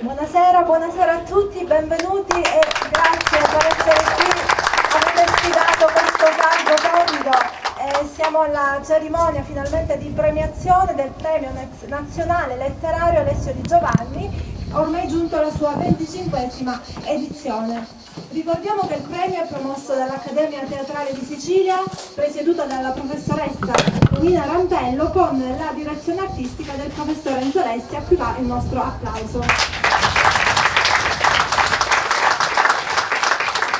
Buonasera a tutti, benvenuti e grazie per essere qui. Avete sfidato questo caldo tondo. Siamo alla cerimonia finalmente di premiazione del Premio Nazionale Letterario Alessio Di Giovanni, ormai giunto alla sua 25esima edizione. Ricordiamo che il premio è promosso dall'Accademia Teatrale di Sicilia, presieduta dalla professoressa Nina Rampello, con la direzione artistica del professor Enzo Lessi, a cui va il nostro applauso.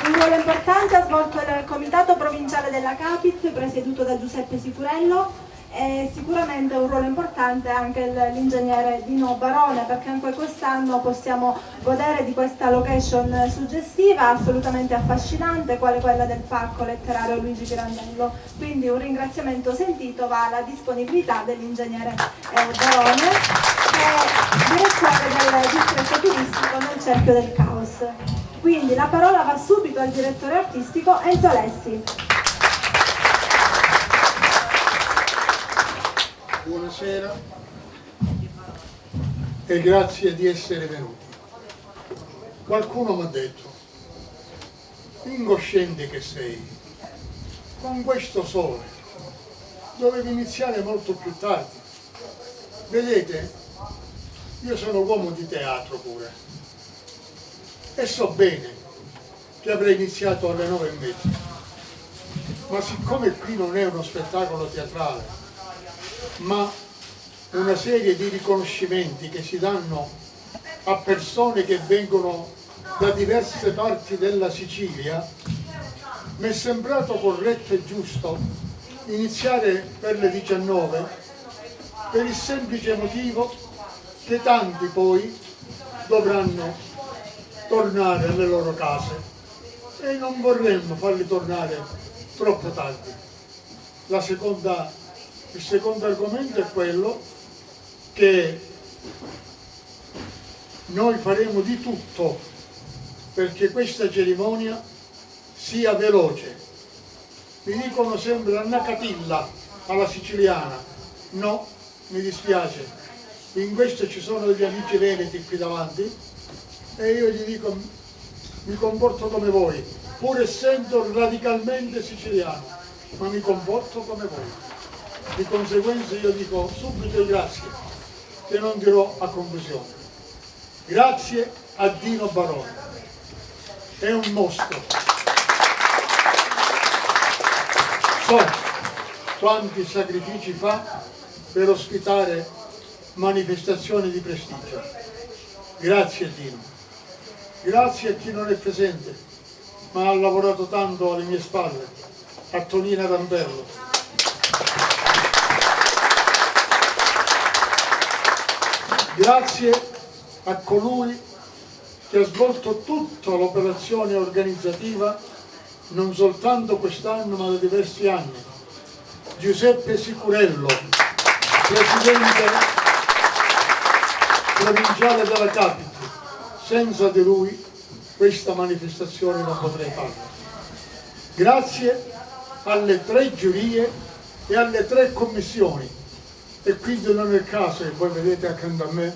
Un ruolo importante ha svolto il Comitato Provinciale della Capit, presieduto da Giuseppe Sicurello, e sicuramente un ruolo importante anche l'ingegnere Dino Barone, perché anche quest'anno possiamo godere di questa location suggestiva, assolutamente affascinante, quale quella del Parco Letterario Luigi Pirandello. Quindi un ringraziamento sentito va alla disponibilità dell'ingegnere Barone, che è direttore del distretto turistico nel Cerchio del Caos. Quindi la parola va subito al direttore artistico Enzo Lessi. Buonasera e grazie di essere venuti. Qualcuno mi ha detto: ingoscente che sei, con questo sole, dovevi iniziare molto più tardi. Vedete, io sono uomo di teatro pure e so bene che avrei iniziato alle 9:30, ma siccome qui non è uno spettacolo teatrale, ma una serie di riconoscimenti che si danno a persone che vengono da diverse parti della Sicilia, mi è sembrato corretto e giusto iniziare per le 19, per il semplice motivo che tanti poi dovranno tornare alle loro case e non vorremmo farli tornare troppo tardi. Il secondo argomento è quello che noi faremo di tutto perché questa cerimonia sia veloce. Mi dicono sempre una catilla alla siciliana. No, mi dispiace. In questo ci sono degli amici veneti qui davanti e io gli dico: mi comporto come voi, pur essendo radicalmente siciliano, ma mi comporto come voi. Di conseguenza io dico subito grazie, che non dirò a conclusione. Grazie a Dino Barone, è un mostro. So quanti sacrifici fa per ospitare manifestazioni di prestigio. Grazie Dino. Grazie a chi non è presente, ma ha lavorato tanto alle mie spalle, a Tonina Rampello. Grazie a colui che ha svolto tutta l'operazione organizzativa, non soltanto quest'anno ma da diversi anni. Giuseppe Sicurello, presidente provinciale della Capit. Senza di lui questa manifestazione non potrei farla. Grazie alle 3 giurie e alle 3 commissioni. E quindi non è il caso che voi vedete accanto a me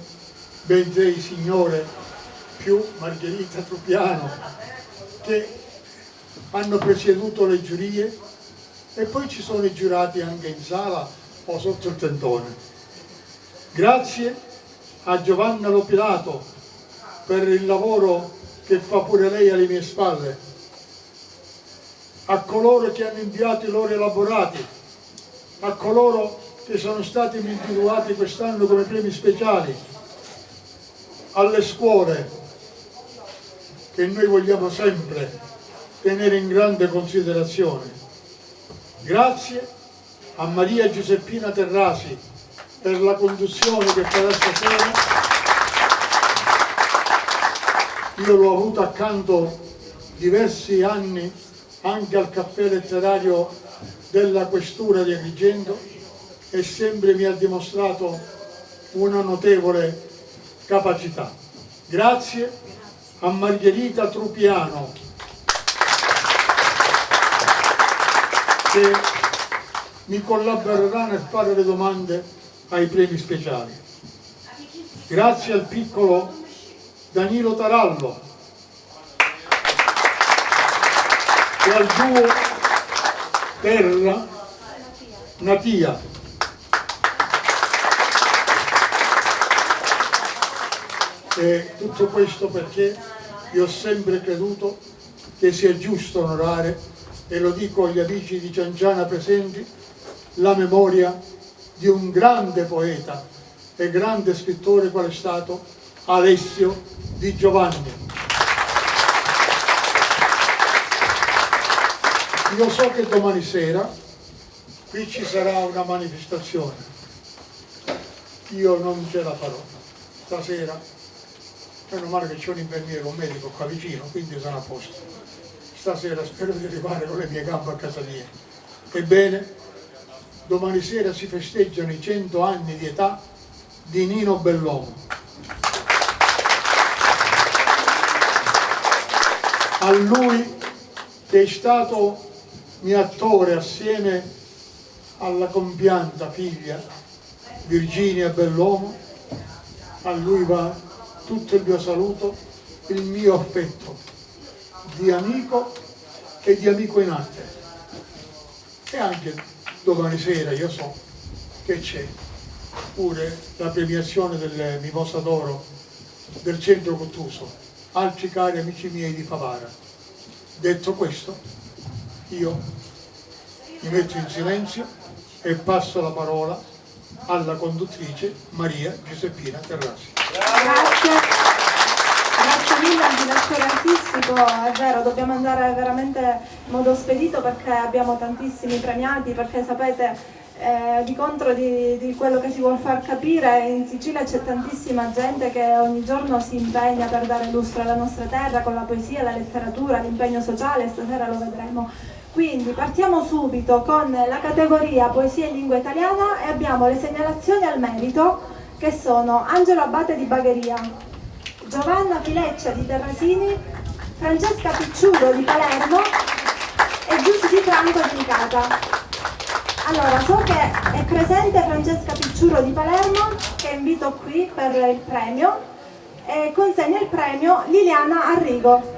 ben 6 signore più Margherita Trupiano che hanno presieduto le giurie, e poi ci sono i giurati anche in sala o sotto il tendone. Grazie a Giovanna Lopilato per il lavoro che fa pure lei alle mie spalle, a coloro che hanno inviato i loro elaborati, a coloro che sono stati individuati quest'anno come premi speciali, alle scuole che noi vogliamo sempre tenere in grande considerazione. Grazie a Maria Giuseppina Terrasi per la conduzione che farà stasera. Io l'ho avuto accanto diversi anni anche al caffè letterario della Questura di Agrigento e sempre mi ha dimostrato una notevole capacità. Grazie a Margherita Trupiano che mi collaborerà nel fare le domande ai premi speciali. Grazie al piccolo Danilo Tarallo e al duo Terra Natia. E tutto questo perché io ho sempre creduto che sia giusto onorare, e lo dico agli amici di Cianciana presenti, la memoria di un grande poeta e grande scrittore qual è stato Alessio Di Giovanni. Io so che domani sera qui ci sarà una manifestazione, io non ce la farò stasera. Meno male che c'è un infermiere, un medico qua vicino, quindi sono a posto. Stasera spero di arrivare con le mie gambe a casa mia. Ebbene, domani sera si festeggiano i 100 anni di età di Nino Bellomo. A lui, che è stato mio attore assieme alla compianta figlia Virginia Bellomo, a lui va tutto il mio saluto, il mio affetto di amico e di amico in arte. E anche domani sera io so che c'è pure la premiazione del Mimosa d'Oro del Centro Cottuso, altri cari amici miei di Favara. Detto questo, io mi metto in silenzio e passo la parola alla conduttrice Maria Giuseppina Terrasi. Grazie mille al direttore artistico, è vero, dobbiamo andare veramente in modo spedito perché abbiamo tantissimi premiati, perché sapete di contro di quello che si vuol far capire, in Sicilia c'è tantissima gente che ogni giorno si impegna per dare lustro alla nostra terra con la poesia, la letteratura, l'impegno sociale, stasera lo vedremo. Quindi partiamo subito con la categoria Poesia in lingua italiana e abbiamo le segnalazioni al merito, che sono Angelo Abate di Bagheria, Giovanna Fileccia di Terrasini, Francesca Picciudo di Palermo e Giussi Di Franco di Licata. Allora, so che è presente Francesca Picciudo di Palermo, che invito qui per il premio, e consegna il premio Liliana Arrigo.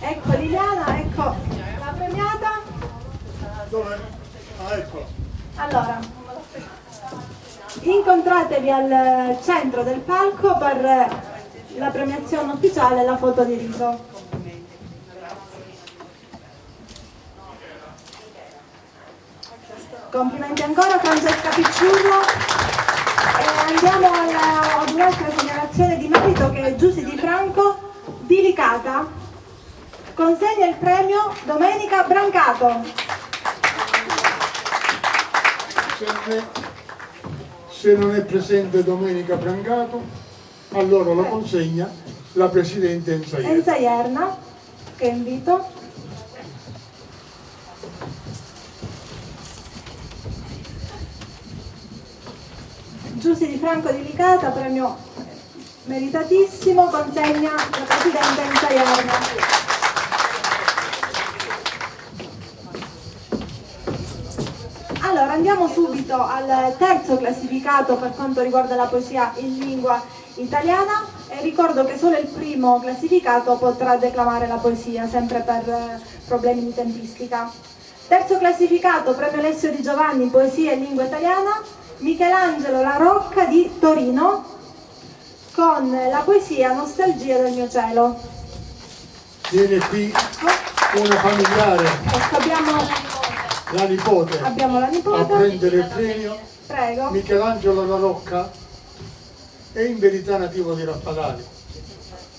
Ecco Liliana, ecco la premiata. Dove? Ah, eccola. Allora, incontratevi al centro del palco per la premiazione ufficiale e la foto di riso. Complimenti ancora Francesca Picciullo. E andiamo ad un'altra segnalazione di merito, che è Giussi Di Franco di Licata. Consegna il premio Domenica Brancato. Se non è presente Domenica Brancato, allora lo consegna la Presidente Enza Ierna, che invito. Giussi Di Franco di Licata, premio meritatissimo, consegna la Presidente Enza Ierna. Allora andiamo subito al terzo classificato per quanto riguarda la poesia in lingua italiana e ricordo che solo il primo classificato potrà declamare la poesia, sempre per problemi di tempistica. Terzo classificato, premio Alessio Di Giovanni, poesia in lingua italiana, Michelangelo La Rocca di Torino, con la poesia Nostalgia del mio cielo. Viene qui una familiare. Ecco, abbiamo la nipote a prendere il premio. Prego. Michelangelo La Rocca è in verità nativo di Raffadali,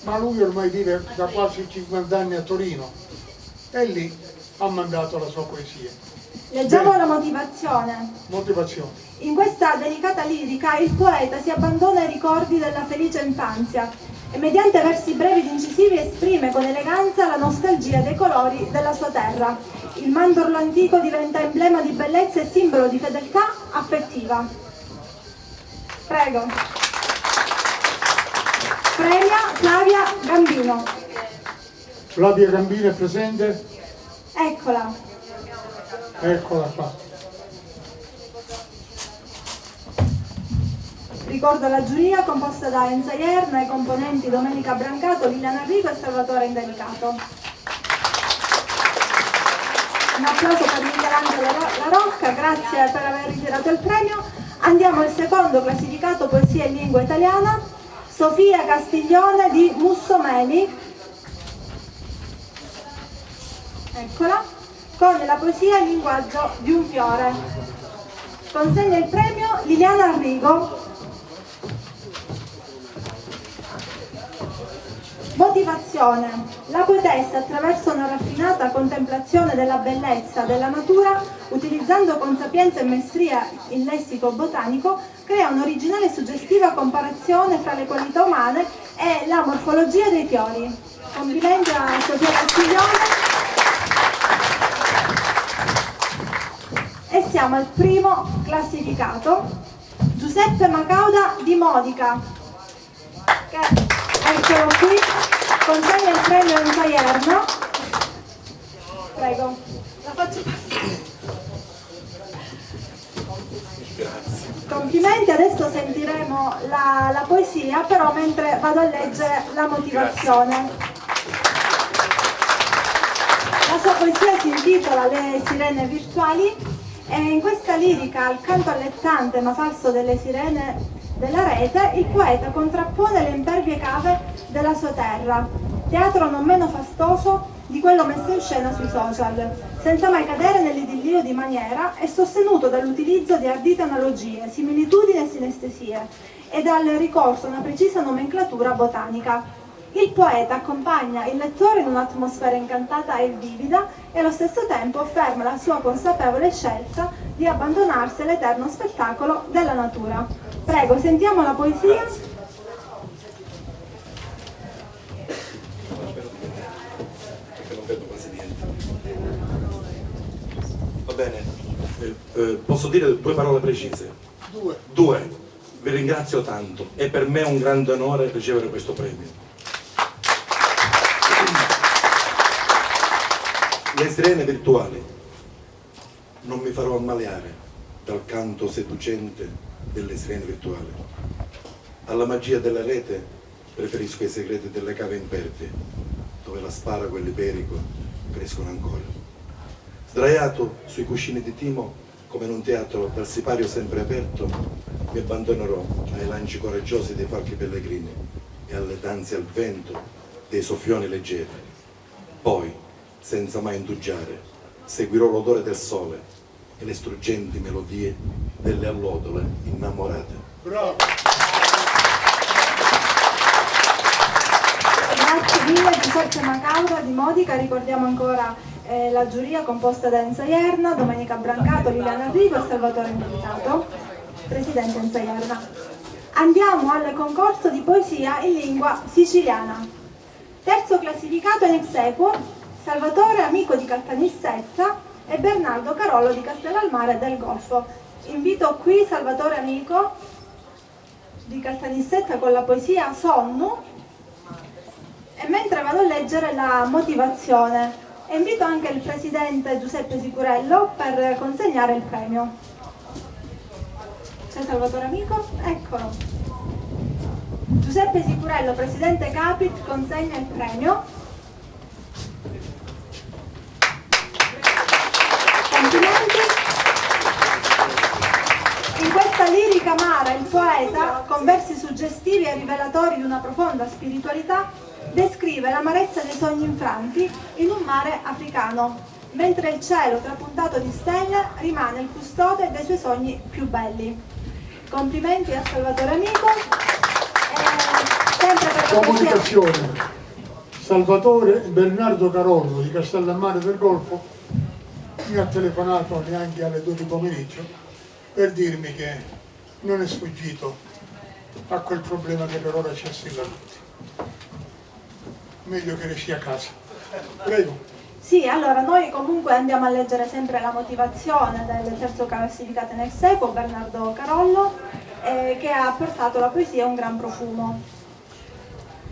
ma lui ormai vive da quasi 50 anni a Torino e lì ha mandato la sua poesia. Leggiamo la motivazione. Motivazione. In questa delicata lirica il poeta si abbandona ai ricordi della felice infanzia e mediante versi brevi ed incisivi esprime con eleganza la nostalgia dei colori della sua terra. Il mandorlo antico diventa emblema di bellezza e simbolo di fedeltà affettiva. Prego. Premia Flavia Gambino. Flavia Gambino è presente? Eccola. Eccola qua. Ricordo la giuria composta da Enza Ierna e componenti Domenica Brancato, Liliana Rico e Salvatore Indelicato. Un applauso per Michelangelo La Rocca, grazie per aver ritirato il premio. Andiamo al secondo classificato, poesia in lingua italiana, Sofia Castiglione di Mussomeni. Eccola, con la poesia Il linguaggio di un fiore. Consegna il premio Liliana Arrigo. Motivazione. La poetessa, attraverso una raffinata contemplazione della bellezza della natura, utilizzando con sapienza e maestria il lessico botanico, crea un'originale e suggestiva comparazione fra le qualità umane e la morfologia dei fiori. Complimenti a Sofia Castiglione. E siamo al primo classificato, Giuseppe Macauda di Modica, che eccolo qui, consegna il premio Enza Ierna. Prego, la faccio passare. Grazie. Complimenti, adesso sentiremo la poesia, però mentre vado a leggere la motivazione. La sua poesia si intitola Le sirene virtuali. E in questa lirica, al canto allettante ma falso delle sirene della rete, il poeta contrappone le impervie cave della sua terra, teatro non meno fastoso di quello messo in scena sui social, senza mai cadere nell'idillio di maniera e sostenuto dall'utilizzo di ardite analogie, similitudini e sinestesie e dal ricorso a una precisa nomenclatura botanica. Il poeta accompagna il lettore in un'atmosfera incantata e vivida e allo stesso tempo afferma la sua consapevole scelta di abbandonarsi all'eterno spettacolo della natura. Prego, sentiamo la poesia. Perché non vedo quasi niente. Va bene, posso dire due parole precise? Due. Vi ringrazio tanto, è per me un grande onore ricevere questo premio. Le sirene virtuali. Non mi farò ammaliare dal canto seducente delle sirene virtuali. Alla magia della rete preferisco i segreti delle cave impervie, dove l'asparago e l'iperico crescono ancora. Sdraiato sui cuscini di timo, come in un teatro dal sipario sempre aperto, mi abbandonerò ai lanci coraggiosi dei falchi pellegrini e alle danze al vento dei soffioni leggeri. Poi, senza mai indugiare, seguirò l'odore del sole e le struggenti melodie delle allodole innamorate. Bravo! Grazie mille Giuseppe Macauda di Modica, ricordiamo ancora la giuria composta da Enza Ierna, Domenica Brancato, Liliana Rigo e Salvatore Indelicato, presidente Enza Ierna. Andiamo al concorso di poesia in lingua siciliana. Terzo classificato in ex aequo, Salvatore Amico di Caltanissetta e Bernardo Carollo di Castellalmare del Golfo. Invito qui Salvatore Amico di Caltanissetta con la poesia Sonnu, e mentre vado a leggere la motivazione, e invito anche il presidente Giuseppe Sicurello per consegnare il premio. C'è Salvatore Amico? Eccolo. Giuseppe Sicurello, presidente Capit, consegna il premio. Complimenti. In questa lirica amara il poeta, con versi suggestivi e rivelatori di una profonda spiritualità, descrive l'amarezza dei sogni infranti in un mare africano, mentre il cielo trapuntato di stelle rimane il custode dei suoi sogni più belli. Complimenti a Salvatore Amico. Sempre per la Comunicazione. Salvatore Bernardo Carollo di Castellammare del Golfo mi ha telefonato neanche alle 2 di pomeriggio per dirmi che non è sfuggito a quel problema che per ora ci assilla tutti. Meglio che resti a casa. Prego. Sì, allora noi comunque andiamo a leggere sempre la motivazione del terzo classificato in ex aequo, Bernardo Carollo, che ha portato la poesia a un gran profumo.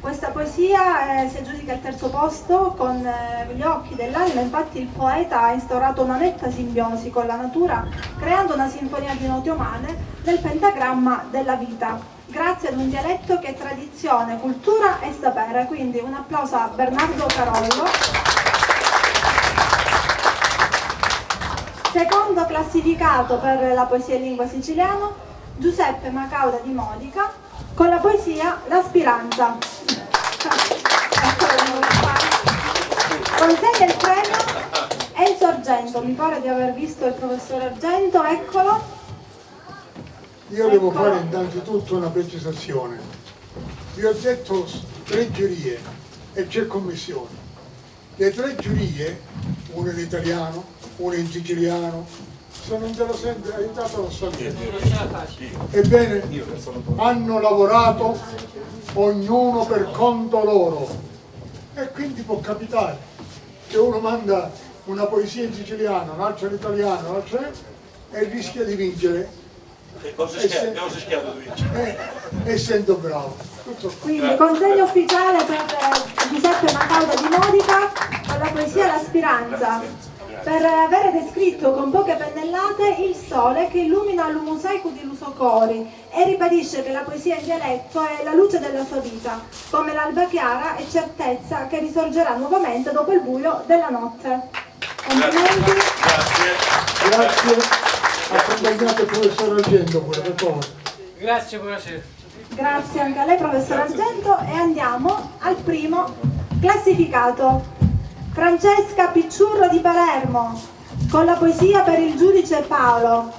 Questa poesia si aggiudica il terzo posto con gli occhi dell'anima. Infatti il poeta ha instaurato una netta simbiosi con la natura, creando una sinfonia di note umane del pentagramma della vita, grazie ad un dialetto che è tradizione, cultura e sapere. Quindi un applauso a Bernardo Carollo. Secondo classificato per la poesia in lingua siciliana, Giuseppe Macauda di Modica, con la poesia La Speranza. Consegna il premio Enzo Argento. Mi pare di aver visto il professor Argento, eccolo. Io devo fare innanzitutto una precisazione. Vi ho detto 3 giurie e c'è commissione. Le 3 giurie, una in italiano, una in siciliano, se non te lo senti aiutato lo sapere. Ebbene, hanno lavorato ognuno per conto loro e quindi può capitare che uno manda una poesia in siciliano, un'altra in italiano, un'altra e rischia di vincere. Essendo bravo. Quindi consegno ufficiale per Giuseppe Macauda di Modica con la poesia La Speranza, per aver descritto con poche pennellate il sole che illumina l'umusaico di Lusocori e ribadisce che la poesia in dialetto è la luce della sua vita, come l'alba chiara e certezza che risorgerà nuovamente dopo il buio della notte. Complimenti. Grazie. Accompagnate il professor Argento pure, per favore. Grazie, buonasera. Grazie anche a lei, professor Argento, e andiamo al primo classificato. Francesca Picciurro di Palermo, con la poesia Per il giudice Paolo.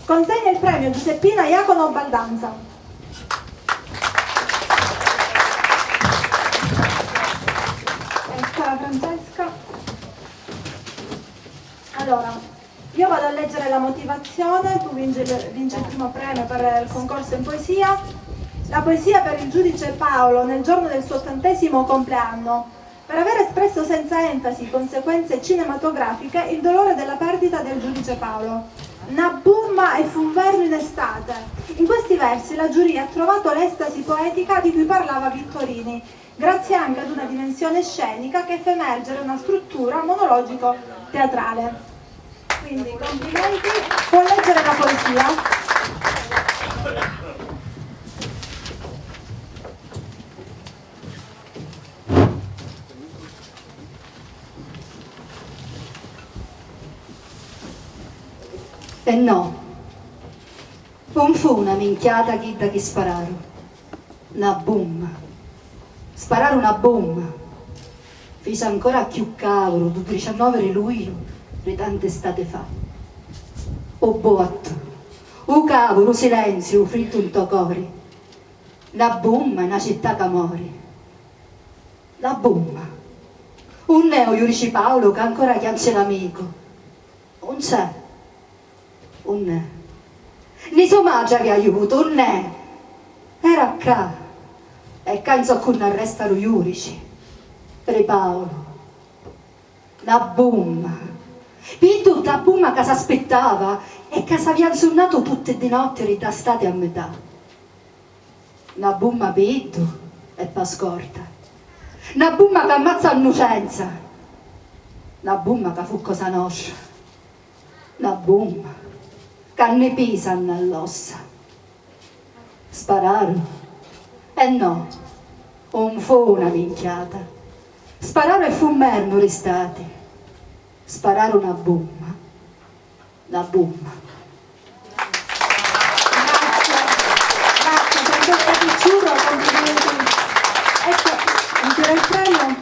Consegna il premio Giuseppina Iacono Baldanza. Eccola Francesca. Allora, io vado a leggere la motivazione, tu vinci il primo premio per il concorso in poesia. La poesia per il giudice Paolo nel giorno del suo 80° compleanno, per aver espresso senza enfasi conseguenze cinematografiche il dolore della perdita del giudice Paolo. Nabumma e fu un verno in estate. In questi versi la giuria ha trovato l'estasi poetica di cui parlava Vittorini, grazie anche ad una dimensione scenica che fa emergere una struttura monologico-teatrale. Quindi complimenti, può leggere la poesia. E no, non fu una minchiata chi da chi spararono, una boom. Spararono una boom. Fece ancora più cavolo, il 19 luglio di tante estate fa. O botto, o cavolo, silenzio, fritto un tocori. La boom è una città che muore. La boom. Un neo Giudice Paolo che ancora chiance l'amico. Non c'è. Un ne. Ni sua magia che aiuto, un ne. Era qua. E canzo con arrestano giudici. Per Paolo. La boom. Per tutta la boom che si aspettava e che si aveva sonnato tutte di notte da state a metà. La boom per e pa scorta. La boom che ammazza l'innocenza. La boom che fu cosa nostra. La boom che ne pesa nell'ossa. Spararono. E no, non fu una minchiata. Spararono e fu merno restati. Spararono una bomba. La bomba. Grazie Francesca Picciurro, complimenti. Ecco, ancora il premio.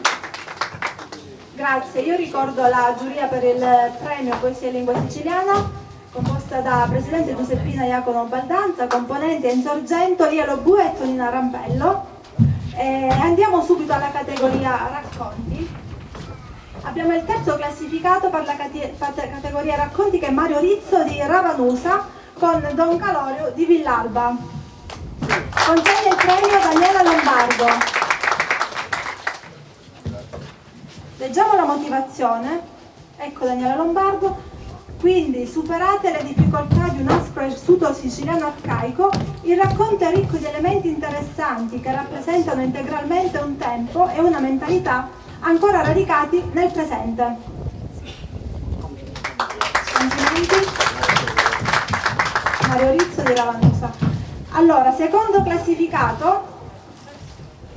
Grazie, io ricordo la giuria per il premio Poesia in Lingua Siciliana, composta da presidente Giuseppina Iacono Baldanza, componenti Enzo Argento, Lia Lobue e Tonina Rampello. Andiamo subito alla categoria racconti. Abbiamo il terzo classificato per la categoria racconti, che è Mario Rizzo di Ravanusa con Don Calorio di Villalba. Consegna il premio Daniela Lombardo. Leggiamo la motivazione. Ecco Daniela Lombardo. Quindi, superate le difficoltà di un aspro essuto siciliano arcaico, il racconto è ricco di elementi interessanti che rappresentano integralmente un tempo e una mentalità ancora radicati nel presente. Complimenti. Mario Rizzo di Lavanusa. Allora, secondo classificato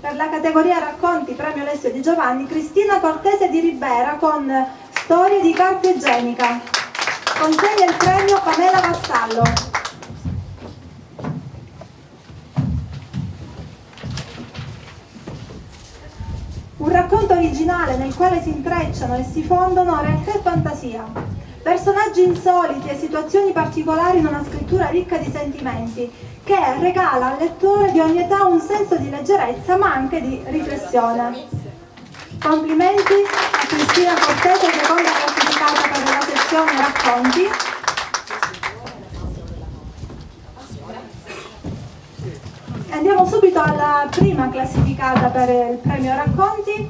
per la categoria racconti premio Alessio Di Giovanni, Cristina Cortese di Ribera con Storie di carta igienica. Consegna il premio Pamela Vassallo. Un racconto originale nel quale si intrecciano e si fondono realtà e fantasia, personaggi insoliti e situazioni particolari in una scrittura ricca di sentimenti che regala al lettore di ogni età un senso di leggerezza ma anche di riflessione. Complimenti a Cristina Cortese, seconda classificata per la sezione racconti. Andiamo subito alla prima classificata per il premio racconti,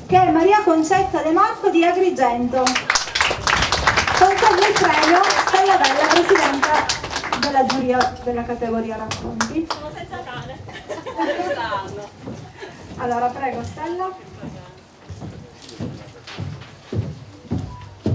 che è Maria Concetta De Marco di Agrigento. Consegna il premio Stella Bella, presidente della giuria della categoria racconti. Sono senza cane. Allora, prego Stella.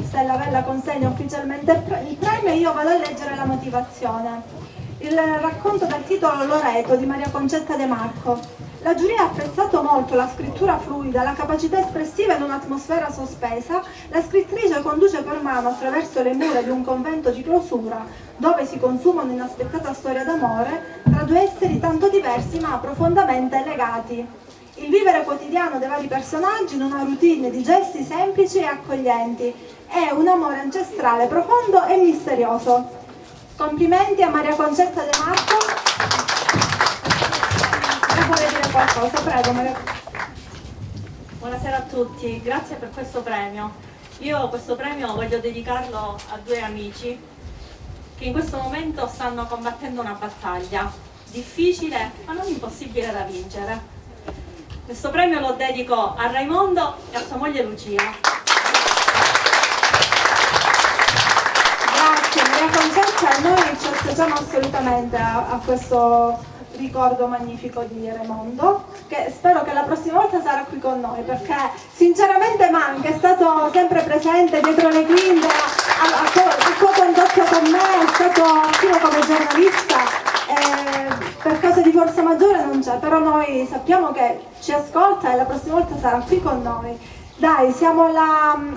Stella Bella consegna ufficialmente il premio e io vado a leggere la motivazione. Il racconto dal titolo Loreto di Maria Concetta De Marco. La giuria ha apprezzato molto la scrittura fluida, la capacità espressiva in un'atmosfera sospesa. La scrittrice conduce per mano attraverso le mura di un convento di clausura, dove si consuma un'inaspettata storia d'amore tra due esseri tanto diversi ma profondamente legati. Il vivere quotidiano dei vari personaggi in una routine di gesti semplici e accoglienti è un amore ancestrale, profondo e misterioso. Complimenti a Maria Concetta De Marco. Vuole dire qualcosa? Prego Maria. Buonasera a tutti, grazie per questo premio. Io questo premio voglio dedicarlo a due amici che in questo momento stanno combattendo una battaglia difficile ma non impossibile da vincere. Questo premio lo dedico a Raimondo e a sua moglie Lucia. Grazie Maria Concetta, e noi ci associamo assolutamente a questo ricordo magnifico di Raimondo, che spero che la prossima volta sarà qui con noi, perché sinceramente manca, è stato sempre presente dietro le quinte, ha co-condotto con me, è stato attivo come giornalista, per cause di forza maggiore non c'è, però noi sappiamo che ci ascolta e la prossima volta sarà qui con noi. Dai,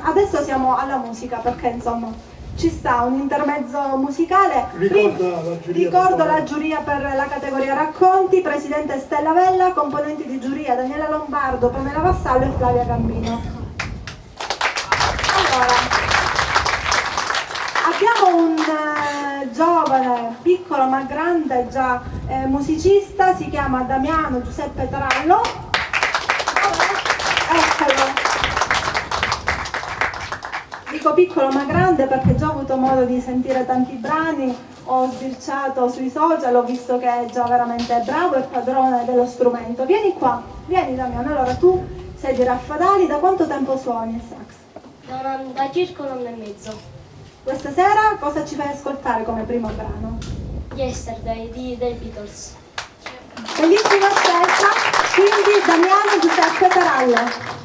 adesso siamo alla musica, perché insomma ci sta un intermezzo musicale. Ricordo la giuria per la categoria racconti, presidente Stella Vella, componenti di giuria Daniela Lombardo, Pamela Vassallo e Flavia Gambino. Allora, abbiamo un giovane, piccolo ma grande già musicista, si chiama Damiano Giuseppe Tarallo. Eccolo. Dico piccolo ma grande perché già ho avuto modo di sentire tanti brani, ho sbirciato sui social, ho visto che è già veramente bravo e padrone dello strumento. Vieni qua, vieni Damiano. Allora, tu sei di Raffadali, da quanto tempo suoni il sax? Da circa un anno e mezzo. Questa sera cosa ci fai ascoltare come primo brano? Yesterday dei Beatles. Bellissima scelta, quindi Damiano Giuseppe Tarallo.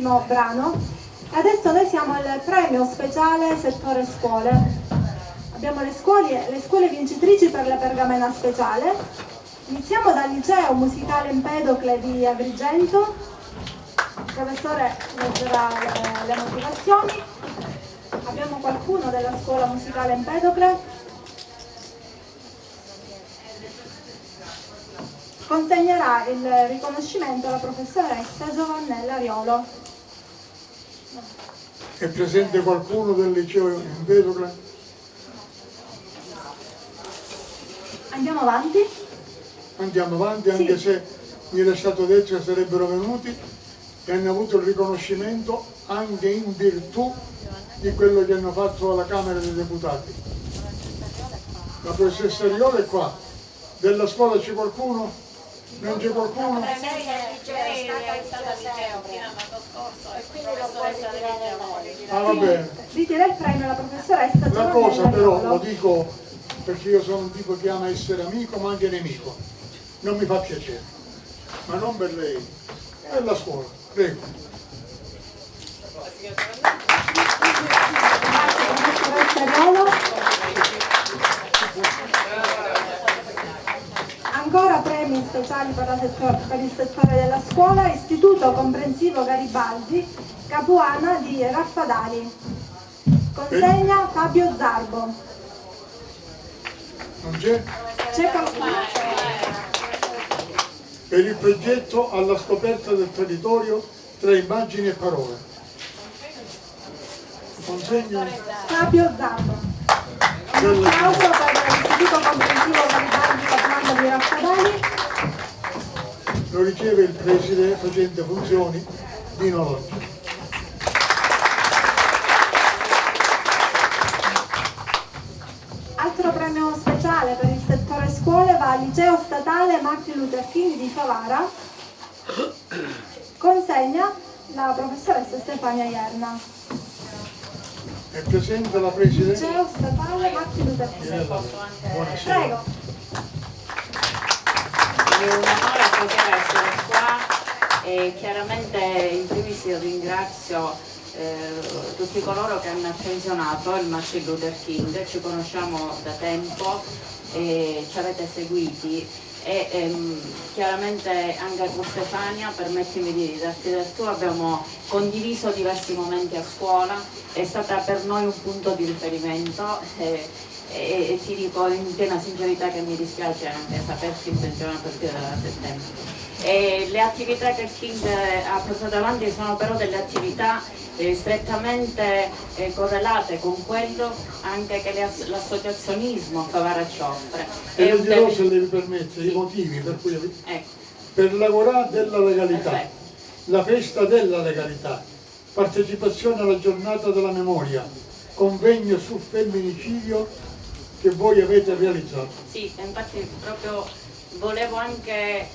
bellissimo brano. Adesso noi siamo al premio speciale settore scuole. Abbiamo le scuole vincitrici per la pergamena speciale. Iniziamo dal liceo musicale Empedocle di Agrigento. Il professore leggerà le motivazioni. Abbiamo qualcuno della scuola musicale Empedocle? Consegnerà il riconoscimento alla professoressa Giovannella Riolo. È presente qualcuno del liceo Empedocle? Andiamo avanti? Andiamo avanti, anche se mi è stato detto che sarebbero venuti e hanno avuto il riconoscimento anche in virtù di quello che hanno fatto alla Camera dei Deputati. La professoressa Riolo è qua. Della scuola c'è qualcuno? Non c'è qualcuno? Lei è stata al liceo fino all'anno scorso, è professoressa del liceo. Ah, va bene. Ritira il premio alla professoressa Una Giovannella cosa però, Riolo. lo dico perché io sono un tipo che ama essere amico ma anche nemico. Non mi fa piacere, ma non per lei, per la scuola. Prego. Professoressa Riolo. Ancora premi speciali per il settore della scuola, Istituto Comprensivo Garibaldi, Capuana di Raffadali. Consegna Fabio Zarbo. Non c'è? C'è qualcuno? Per il progetto alla scoperta del territorio tra immagini e parole. Consegno Fabio Zarbo. Un applauso per l'Istituto Comprensivo Garibaldi, Capuana di Raffadali. lo riceve il preside facente funzioni Dino Loggia. Altro premio speciale per il settore scuole va al liceo statale Martin Luther King di Favara. Consegna la professoressa Stefania Ierna. È presente la Presidente? Liceo statale Martin Luther King. Buonasera. Prego. È un onore poter essere qua e chiaramente in primis io ringrazio tutti coloro che hanno attenzionato il Martin Luther King. Ci conosciamo da tempo e ci avete seguiti e chiaramente anche con Stefania, permettimi di darti del tuo, abbiamo condiviso diversi momenti a scuola, è stata per noi un punto di riferimento e ti dico in piena sincerità che mi dispiace anche sapersi in pensione a partire da settembre. E le attività che il King ha portato avanti sono però delle attività strettamente correlate con quello anche che l'associazionismo Favara ci offre. E le dirò, se le permette, i motivi per cui per lavorare della legalità, Perfetto. la festa della legalità, partecipazione alla giornata della memoria, convegno sul femminicidio che voi avete realizzato. Sì, infatti proprio volevo anche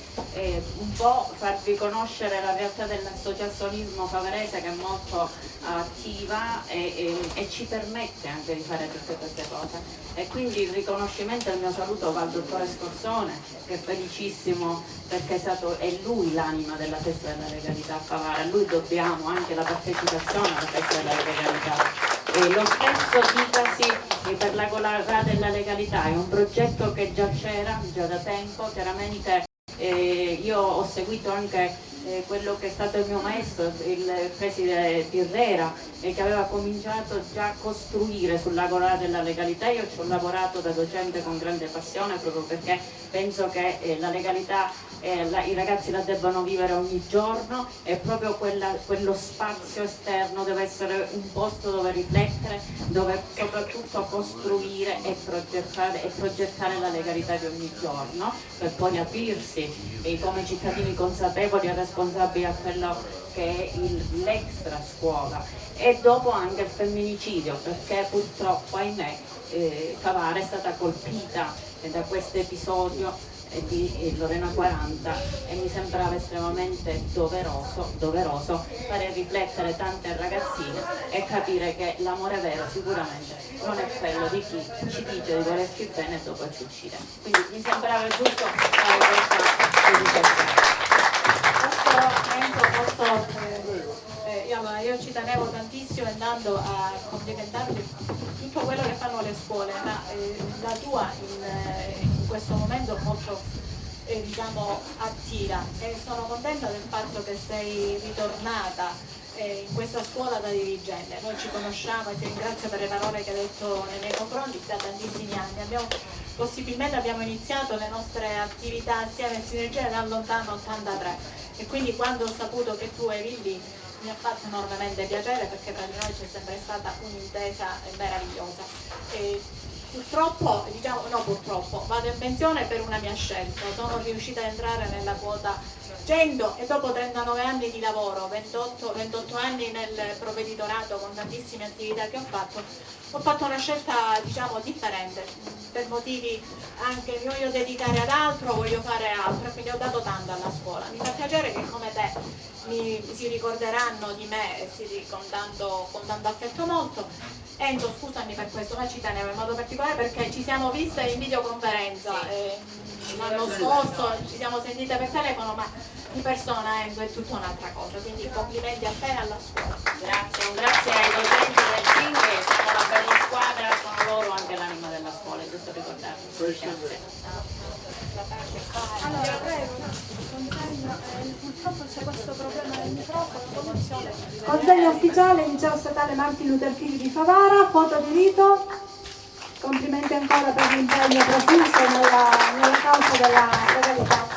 un po' farvi conoscere la realtà dell'associazionismo favarese, che è molto attiva e ci permette anche di fare tutte queste cose. E quindi il riconoscimento e il mio saluto va al dottore Scorsone, che è felicissimo perché è lui l'anima della festa della legalità a Favara, a lui dobbiamo anche la partecipazione alla festa della legalità. E lo stesso dicasi per la Gola della legalità, è un progetto che già c'era, già da tempo, chiaramente io ho seguito anche quello che è stato il mio maestro, il preside Birrera, che aveva cominciato già a costruire sulla Gola della legalità. Io ci ho lavorato da docente con grande passione proprio perché penso che la legalità i ragazzi la debbano vivere ogni giorno e proprio quello spazio esterno deve essere un posto dove riflettere, dove soprattutto costruire e progettare la legalità di ogni giorno per poi aprirsi come cittadini consapevoli e responsabili a quello che è l'extra scuola. E dopo anche il femminicidio, perché purtroppo ahimè Favara è stata colpita da questo episodio di Lorena 40 e mi sembrava estremamente doveroso fare riflettere tante ragazzine e capire che l'amore vero sicuramente non è quello di chi ci dice di volerci bene e dopo ci uccide. Quindi mi sembrava giusto fare questa dedicazione. Posso allora io ci tenevo tantissimo andando a complimentarvi tutto quello che fanno le scuole, ma la tua in questo momento è molto diciamo attiva e sono contenta del fatto che sei ritornata in questa scuola da dirigente. Noi ci conosciamo e ti ringrazio per le parole che hai detto nei miei confronti da tantissimi anni. Possibilmente abbiamo iniziato le nostre attività assieme in sinergia dal lontano 83 e quindi quando ho saputo che tu eri lì mi ha fatto enormemente piacere perché tra di noi c'è sempre stata un'intesa meravigliosa. Purtroppo, diciamo no purtroppo, vado in pensione per una mia scelta, sono riuscita ad entrare nella quota 100 e dopo 39 anni di lavoro, 28 anni nel provveditorato con tantissime attività che ho fatto una scelta diciamo differente, per motivi anche mi voglio dedicare ad altro, voglio fare altro, quindi ho dato tanto alla scuola. Mi fa piacere che come te si ricorderanno di me con tanto affetto molto. Enzo, scusami per questo, ma ci tenevo in modo particolare perché ci siamo viste in videoconferenza l'anno scorso, ci siamo sentite per telefono, ma di persona Enzo è tutta un'altra cosa, quindi complimenti a te e alla scuola. Grazie, un grazie ai docenti del CIN che sono una bella squadra, sono loro anche l'anima della scuola, è giusto ricordarlo. Grazie. Allora, prego, purtroppo c'è questo problema del microfono, consegna ufficiale, liceo statale Martin Luther King di Favara, foto di rito, complimenti ancora per l'impegno profuso nella causa della legalità.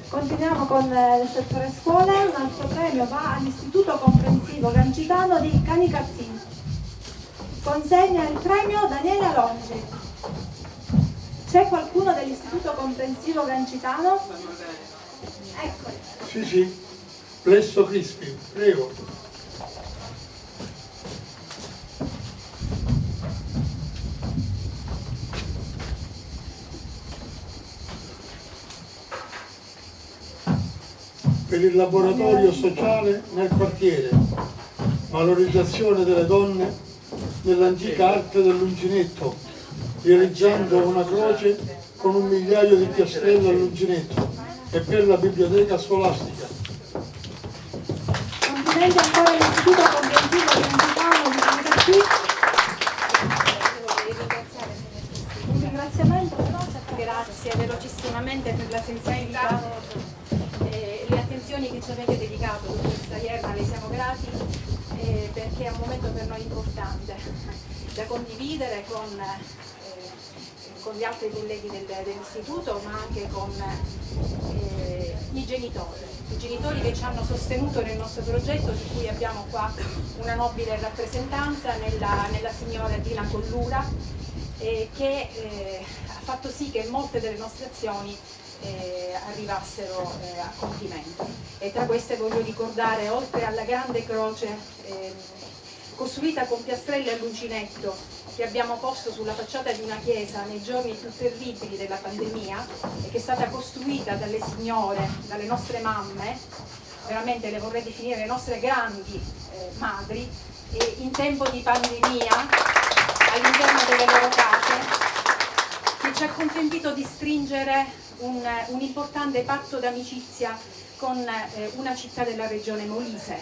Continuiamo con il settore scuole, un altro premio va all'Istituto Comprensivo Gancitano di Canicattì. Consegna il premio Daniele Alongi. C'è qualcuno dell'Istituto Comprensivo Gancitano? Eccoli. Sì, Plesso Crispi, prego. Per il laboratorio sociale nel quartiere, valorizzazione delle donne nell'antica arte dell'uncinetto, realizzando una croce con 1 migliaio di piastrelle all'uncinetto e per la biblioteca scolastica. Complimenti ancora all'Istituto Comprensivo Gancitano di Canicattì. Un ringraziamento, grazie velocissimamente per la sensibilità e le attenzioni che ci avete dedicato, dottoressa Ierna, le siamo grati perché è un momento per noi importante da condividere con gli altri colleghi dell'istituto, ma anche con i genitori che ci hanno sostenuto nel nostro progetto, di cui abbiamo qua una nobile rappresentanza nella signora Dina Collura, che ha fatto sì che molte delle nostre azioni arrivassero a compimento. E tra queste voglio ricordare, oltre alla grande croce costruita con piastrelle all'uncinetto che abbiamo posto sulla facciata di una chiesa nei giorni più terribili della pandemia e che è stata costruita dalle signore, dalle nostre mamme, veramente le vorrei definire le nostre grandi madri, e in tempo di pandemia all'interno delle loro case, che ci ha consentito di stringere un importante patto d'amicizia con una città della regione Molise,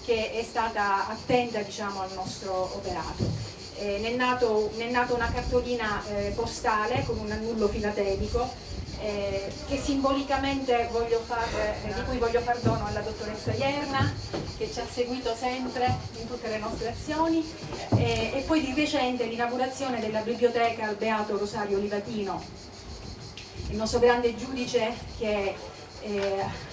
che è stata attenta, diciamo, al nostro operato. Ne è nato una cartolina postale con un annullo filatelico che simbolicamente di cui voglio far dono alla dottoressa Ierna, che ci ha seguito sempre in tutte le nostre azioni, e poi di recente l'inaugurazione della biblioteca al Beato Rosario Livatino, il nostro grande giudice che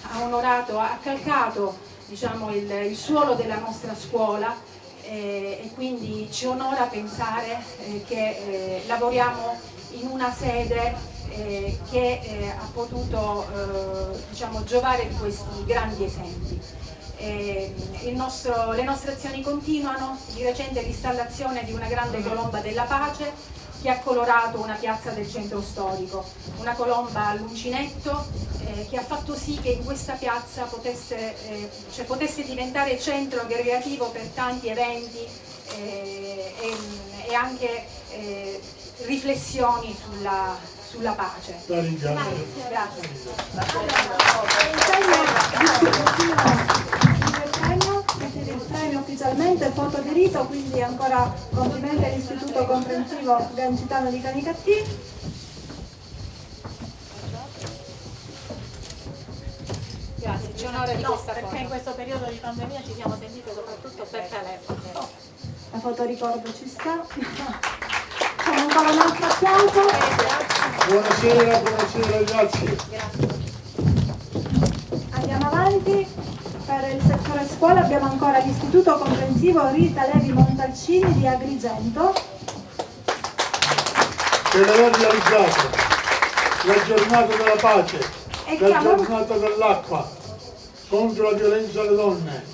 ha calcato, diciamo, il suolo della nostra scuola, e quindi ci onora pensare che lavoriamo in una sede che ha potuto diciamo, giovare di questi grandi esempi. Le nostre azioni continuano, di recente l'installazione di una grande colomba della pace che ha colorato una piazza del centro storico, una colomba all'uncinetto che ha fatto sì che in questa piazza potesse diventare centro aggregativo per tanti eventi e anche riflessioni sulla pace. Grazie. il premio ufficialmente, foto di rito, quindi ancora complimenti all'Istituto Comprensivo Gancitano di Canicattì. Grazie, ci onore di questa perché foto. in questo periodo di pandemia ci siamo sentite soprattutto per telefono. La foto ricordo ci sta. C'è ancora un altro applauso. Buonasera, buonasera, grazie. Andiamo avanti. Per il settore scuola abbiamo ancora l'Istituto Comprensivo Rita Levi Montalcini di Agrigento. Per aver realizzato la giornata della pace, E la chiamo- giornata dell'acqua contro la violenza alle donne,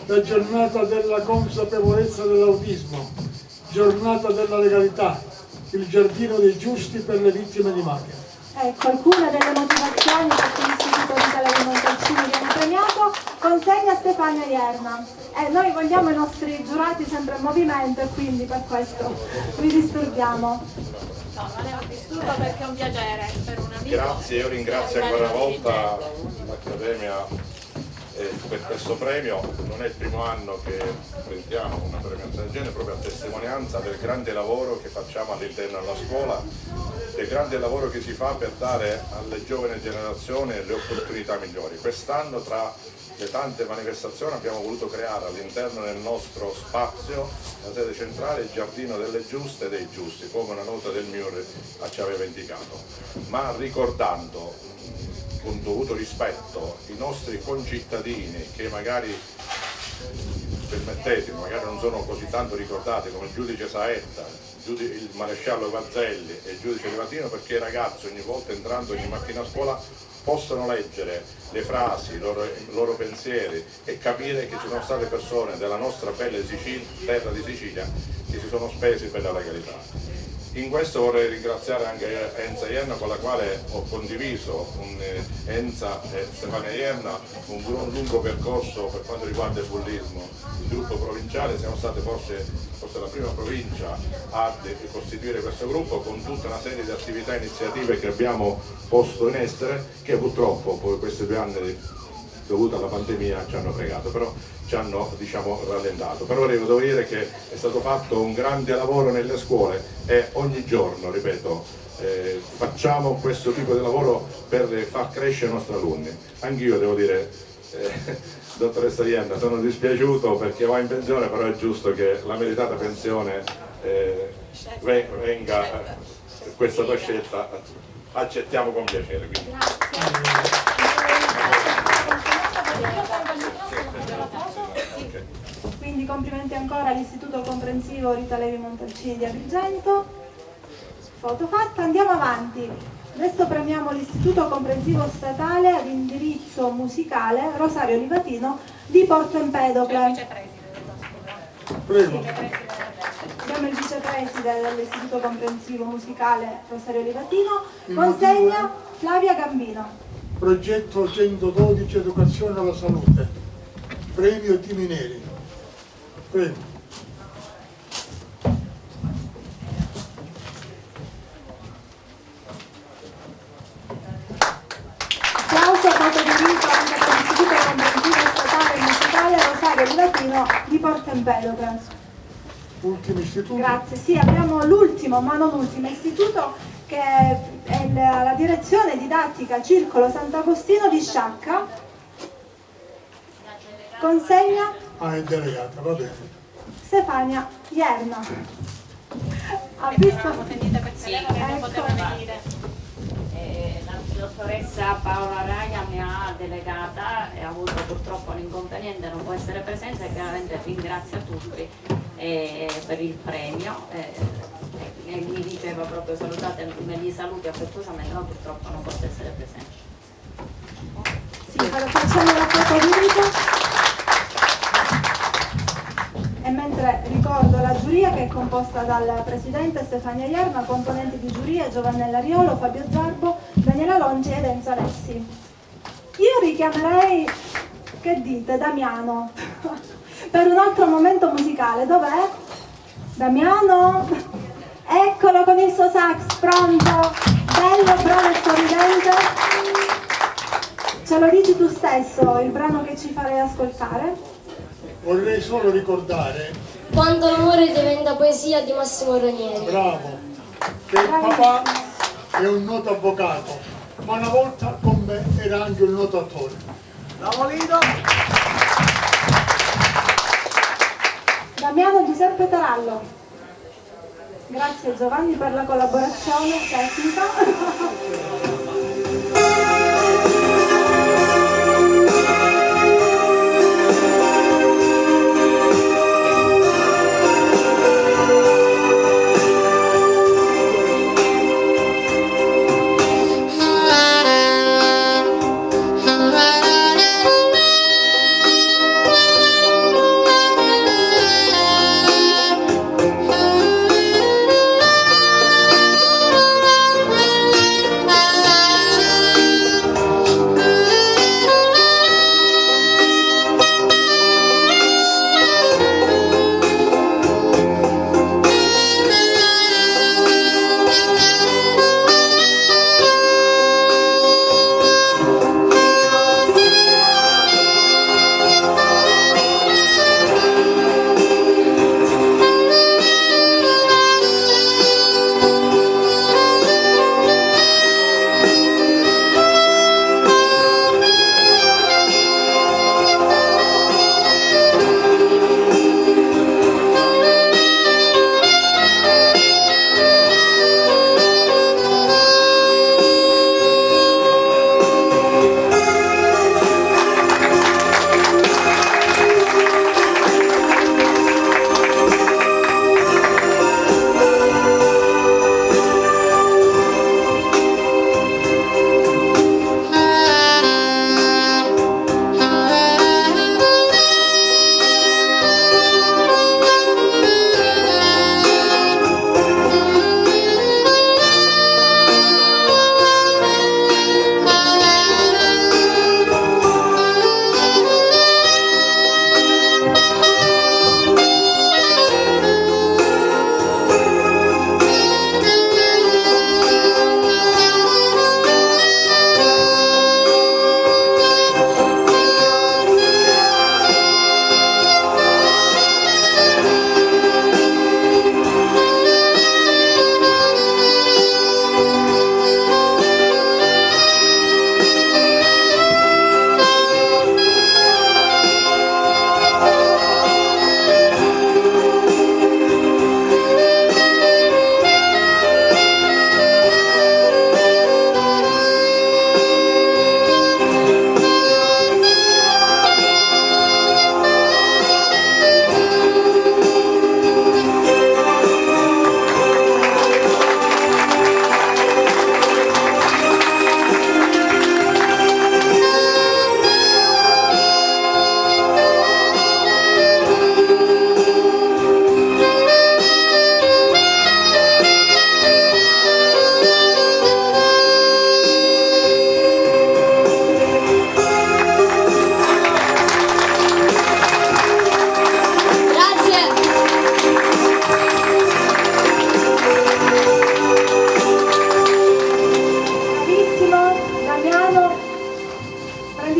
la giornata della consapevolezza dell'autismo, giornata della legalità, il giardino dei giusti per le vittime di mafia. Ecco, alcune delle motivazioni per cui l'Istituto Rita Levi Montalcini viene premiato. Consegna a Stefania Ierna. Noi vogliamo i nostri giurati sempre in movimento e quindi per questo vi disturbiamo. No, non è un disturbo perché è un piacere per un amico. Grazie, io ringrazio ancora una volta l'Accademia per questo premio. Non è il primo anno che presentiamo una premiazione del genere, proprio a testimonianza del grande lavoro che facciamo all'interno della scuola, del grande lavoro che si fa per dare alle giovani generazioni le opportunità migliori. Quest'anno, tra le tante manifestazioni, abbiamo voluto creare all'interno del nostro spazio, la sede centrale, il giardino delle giuste e dei giusti, come una nota del MIUR ci aveva indicato, ma ricordando con dovuto rispetto i nostri concittadini che magari, permettetemi, magari non sono così tanto ricordati, come il giudice Saetta, il maresciallo Guazzelli e il giudice Livatino, perché i ragazzi ogni volta entrando ogni mattina a scuola possono leggere le frasi, i loro pensieri e capire che ci sono state persone della nostra bella terra di Sicilia che si sono spesi per la legalità. In questo vorrei ringraziare anche Enza Ierna, con la quale ho condiviso Enza e Stefania Ierna un lungo percorso per quanto riguarda il bullismo. Il gruppo provinciale, siamo state forse la prima provincia a costituire questo gruppo, con tutta una serie di attività e iniziative che abbiamo posto in essere, che purtroppo poi questi 2 anni dovuti alla pandemia ci hanno fregato, però ci hanno rallentato. Però devo dire che è stato fatto un grande lavoro nelle scuole e ogni giorno, ripeto, facciamo questo tipo di lavoro per far crescere i nostri alunni. Anch'io devo dire, dottoressa Ierna, sono dispiaciuto perché va in pensione, però è giusto che la meritata pensione venga, questa tua scelta accettiamo con piacere. Quindi. Quindi complimenti ancora all'Istituto Comprensivo Rita Levi Montalcini di Agrigento. Foto fatta, andiamo avanti. Adesso premiamo l'Istituto Comprensivo Statale ad indirizzo musicale Rosario Livatino di Porto Empedocle. Prego. Abbiamo il vicepreside dell'Istituto Comprensivo Musicale Rosario Livatino. Consegna Flavia Gambino. Progetto 112 Educazione alla Salute. Premio Timineri. Prego. Applauso, foto di rito anche per l'Istituto Comprensivo Statale Musicale Rosario Livatino di Porto Empedocle. Ultimo istituto. Grazie, sì, abbiamo l'ultimo, ma non ultimo istituto, che è la direzione didattica Circolo Sant'Agostino di Sciacca. Consegna Ah, è delegata, va bene. Stefania Ierna. Ha visto? Sentite per telefono che non poteva venire. La dottoressa Paola Raia mi ha delegata e ha avuto purtroppo un inconveniente, non può essere presente, e chiaramente ringrazio tutti per il premio e mi diceva proprio me li saluti affettuosamente, ma purtroppo non posso essere presente. Sì, facciamo la foto di rito. E mentre ricordo la giuria, che è composta dal presidente Stefania Ierna, componenti di giuria Giovannella Riolo, Fabio Zarbo, Daniela Longi ed Enzo Alessi. Io richiamerei, che dite, Damiano per un altro momento musicale. Dov'è? Damiano? Eccolo con il suo sax pronto, bello, bravo e sorridente. Ce lo dici tu stesso il brano che ci farei ascoltare? Vorrei solo ricordare, Quando l'amore diventa poesia di Massimo Ranieri. bravo, che il papà è un noto avvocato, ma una volta con me era anche un noto attore. Damiano Giuseppe Tarallo. Grazie Giovanni per la collaborazione tecnica.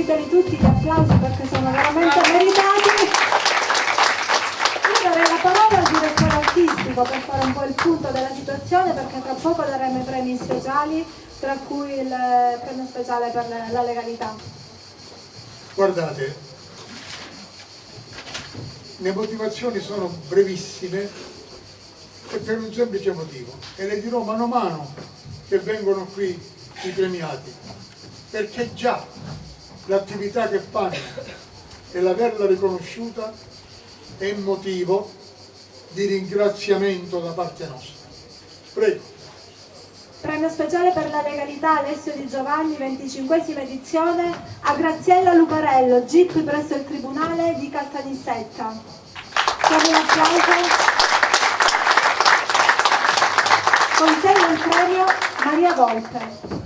prenditeli tutti gli applausi perché sono veramente meritati. Io darei la parola al direttore artistico per fare un po' il punto della situazione, perché tra poco daremo i premi speciali, tra cui il premio speciale per la legalità. Guardate, le motivazioni sono brevissime e per un semplice motivo, e le dirò mano a mano che vengono qui i premiati, perché già l'attività che fanno e l'averla riconosciuta è motivo di ringraziamento da parte nostra. Prego. Premio speciale per la legalità Alessio Di Giovanni, 25esima edizione, a Graziella Luparello, GIP presso il Tribunale di Caltanissetta. Con un applauso. Consegna il premio Maria Volpe.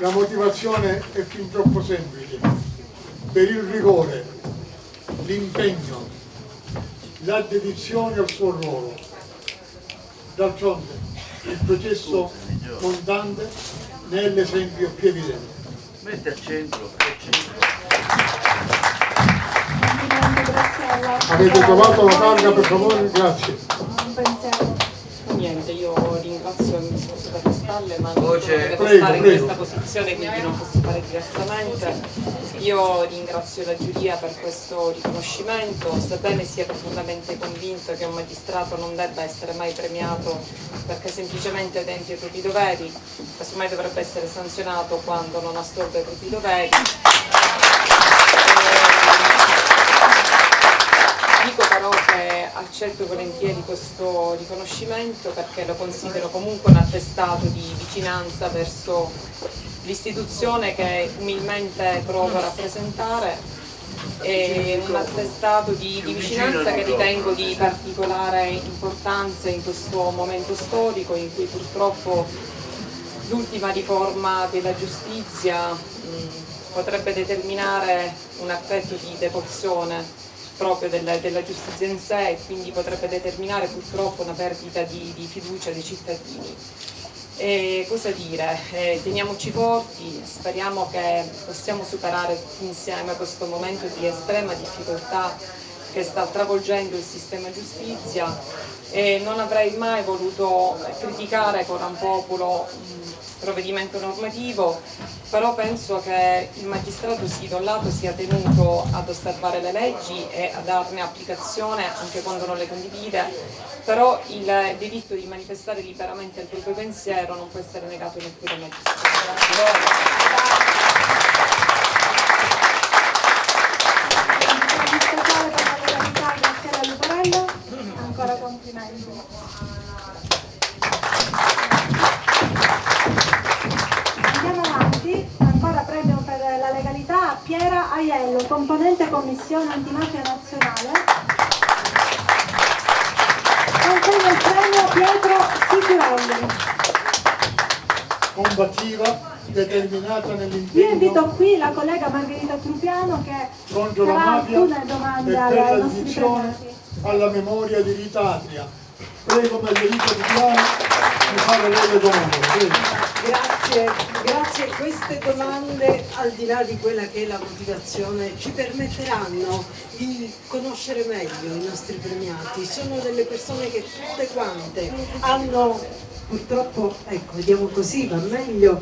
La motivazione è fin troppo semplice. Per il rigore, l'impegno, la dedizione al suo ruolo. D'altronde, il processo montante ne è l'esempio più evidente. Mette al centro, Complimenti, grazie alla... Avete trovato la targa, per favore? Grazie. Un pensiero. Niente, io ringrazio, mi scuso per le spalle, ma non Voce. devo Prego, stare in prego. questa posizione, quindi non posso fare diversamente. Io ringrazio la giuria per questo riconoscimento, sebbene sia profondamente convinto che un magistrato non debba essere mai premiato perché semplicemente adempie ai propri doveri, casomai dovrebbe essere sanzionato quando non assolve i propri doveri. Dico però che accetto volentieri questo riconoscimento perché lo considero comunque un attestato di vicinanza verso l'istituzione che umilmente provo a rappresentare e un attestato di vicinanza che ritengo di particolare importanza in questo momento storico in cui purtroppo l'ultima riforma della giustizia potrebbe determinare un effetto di deporzione proprio della giustizia in sé e quindi potrebbe determinare purtroppo una perdita di fiducia dei cittadini. E cosa dire? Teniamoci forti, speriamo che possiamo superare tutti insieme questo momento di estrema difficoltà che sta travolgendo il sistema giustizia e non avrei mai voluto criticare con un popolo provvedimento normativo, però penso che il magistrato sì, da un lato sia tenuto ad osservare le leggi e a darne applicazione anche quando non le condivide, però il diritto di manifestare liberamente il proprio pensiero non può essere negato neppure al magistrato. Ancora complimenti. Andiamo avanti, ancora premio per la legalità a Piera Aiello, componente Commissione Antimafia Nazionale. Consegna il premio Pietro Sicurelli. Combattiva, determinata Io nell'impegno invito qui la collega Margherita Trupiano che contro la farà mafia alcune e domande per ai la nostri dedizione premiati. alla memoria di Rita Atria. Prego Margherita Trupiano di fare lei le domande. Prego. Grazie. Queste domande, al di là di quella che è la motivazione, ci permetteranno di conoscere meglio i nostri premiati. Sono delle persone che tutte quante hanno, purtroppo, ecco, vediamo così, va meglio,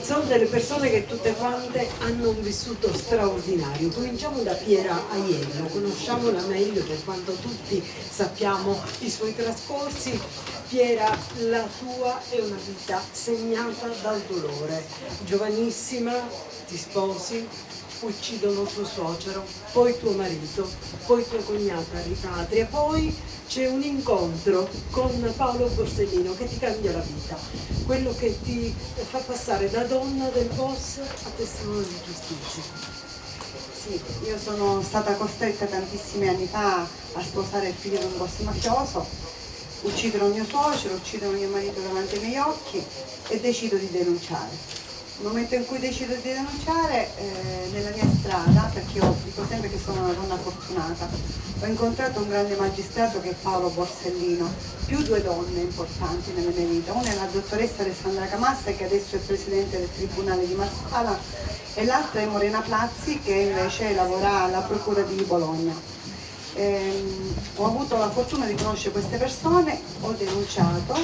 sono delle persone che tutte quante hanno un vissuto straordinario. Cominciamo da Piera Aiello, conosciamola meglio per quanto tutti sappiamo i suoi trascorsi. Piera, la tua è una vita segnata dal dolore. Giovanissima, ti sposi, uccidono tuo suocero, poi tuo marito, poi tua cognata Ripatria, poi c'è un incontro con Paolo Borsellino che ti cambia la vita, quello che ti fa passare da donna del boss a testimone di giustizia. Sì, io sono stata costretta tantissimi anni fa a sposare il figlio di un boss mafioso, uccidono mio suocero, uccidono mio marito davanti ai miei occhi e decido di denunciare. Nel momento in cui decido di denunciare, nella mia strada, perché io dico sempre che sono una donna fortunata, ho incontrato un grande magistrato che è Paolo Borsellino, più due donne importanti nella mia vita. Una è la dottoressa Alessandra Camassa, che adesso è presidente del Tribunale di Marsala, e l'altra è Morena Plazzi, che invece lavora alla Procura di Bologna. Ho avuto la fortuna di conoscere queste persone, ho denunciato,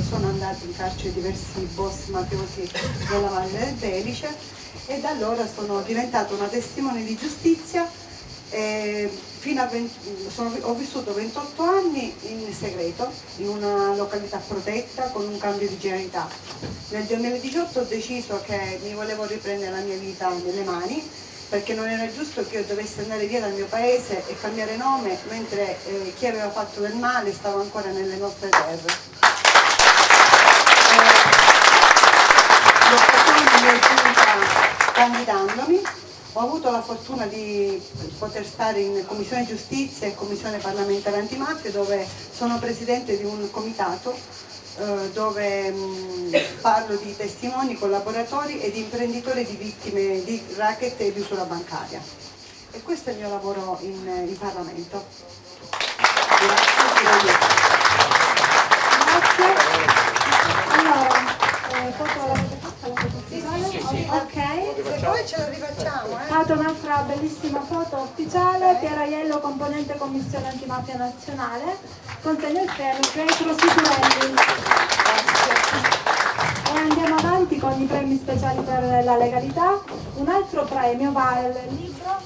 sono andati in carcere diversi boss mafiosi della Valle del Belice e da allora sono diventata una testimone di giustizia. Ho vissuto 28 anni in segreto in una località protetta con un cambio di generalità. Nel 2018 ho deciso che mi volevo riprendere la mia vita nelle mani, perché non era giusto che io dovessi andare via dal mio paese e cambiare nome mentre chi aveva fatto del male stava ancora nelle nostre terre. L'occasione mi è giunta candidandomi. Ho avuto la fortuna di poter stare in Commissione Giustizia e Commissione Parlamentare Antimafia, dove sono presidente di un comitato dove parlo di testimoni, collaboratori e di imprenditori di vittime di racket e di usura bancaria. E questo è il mio lavoro in Parlamento. Grazie. Allora, foto l'avete fatta la foto? Ok. Poi ce la rifacciamo, Fate un'altra bellissima foto ufficiale. Pier Aiello, componente Commissione Antimafia Nazionale. Consegno il premio Pietro Sicurelli. E andiamo avanti con i premi speciali per la legalità. Un altro premio va al libro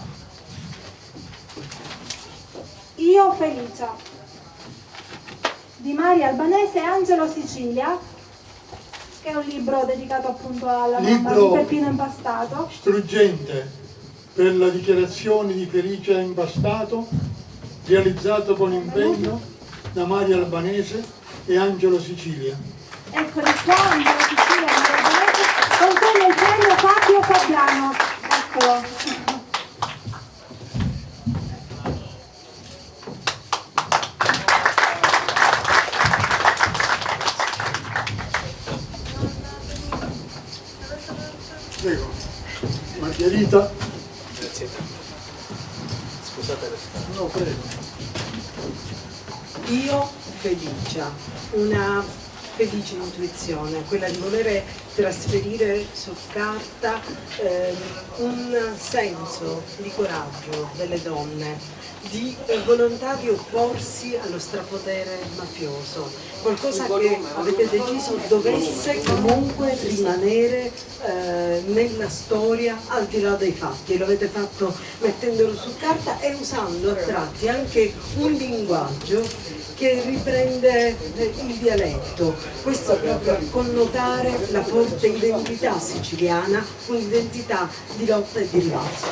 Io Felicia di Maria Albanese e Angelo Sicilia, che è un libro dedicato appunto alla mamma di Peppino Impastato. Struggente per la dichiarazione di Felicia Impastato, realizzato con impegno da Maria Albanese e Angelo Sicilia. Eccoli qua, Angelo Sicilia e Maria Albanese. Consegna il premio Fabio Fabiano. Eccolo. Prego, Margherita. Grazie. Scusate le spalle. No, prego. Io Felicia, una felice intuizione, quella di volere trasferire su carta un senso di coraggio delle donne, di volontà di opporsi allo strapotere mafioso, qualcosa che avete deciso dovesse comunque rimanere nella storia al di là dei fatti, e lo avete fatto mettendolo su carta e usando a tratti anche un linguaggio che riprende il dialetto, questo proprio a connotare la forte identità siciliana, un'identità di lotta e di rivalsa.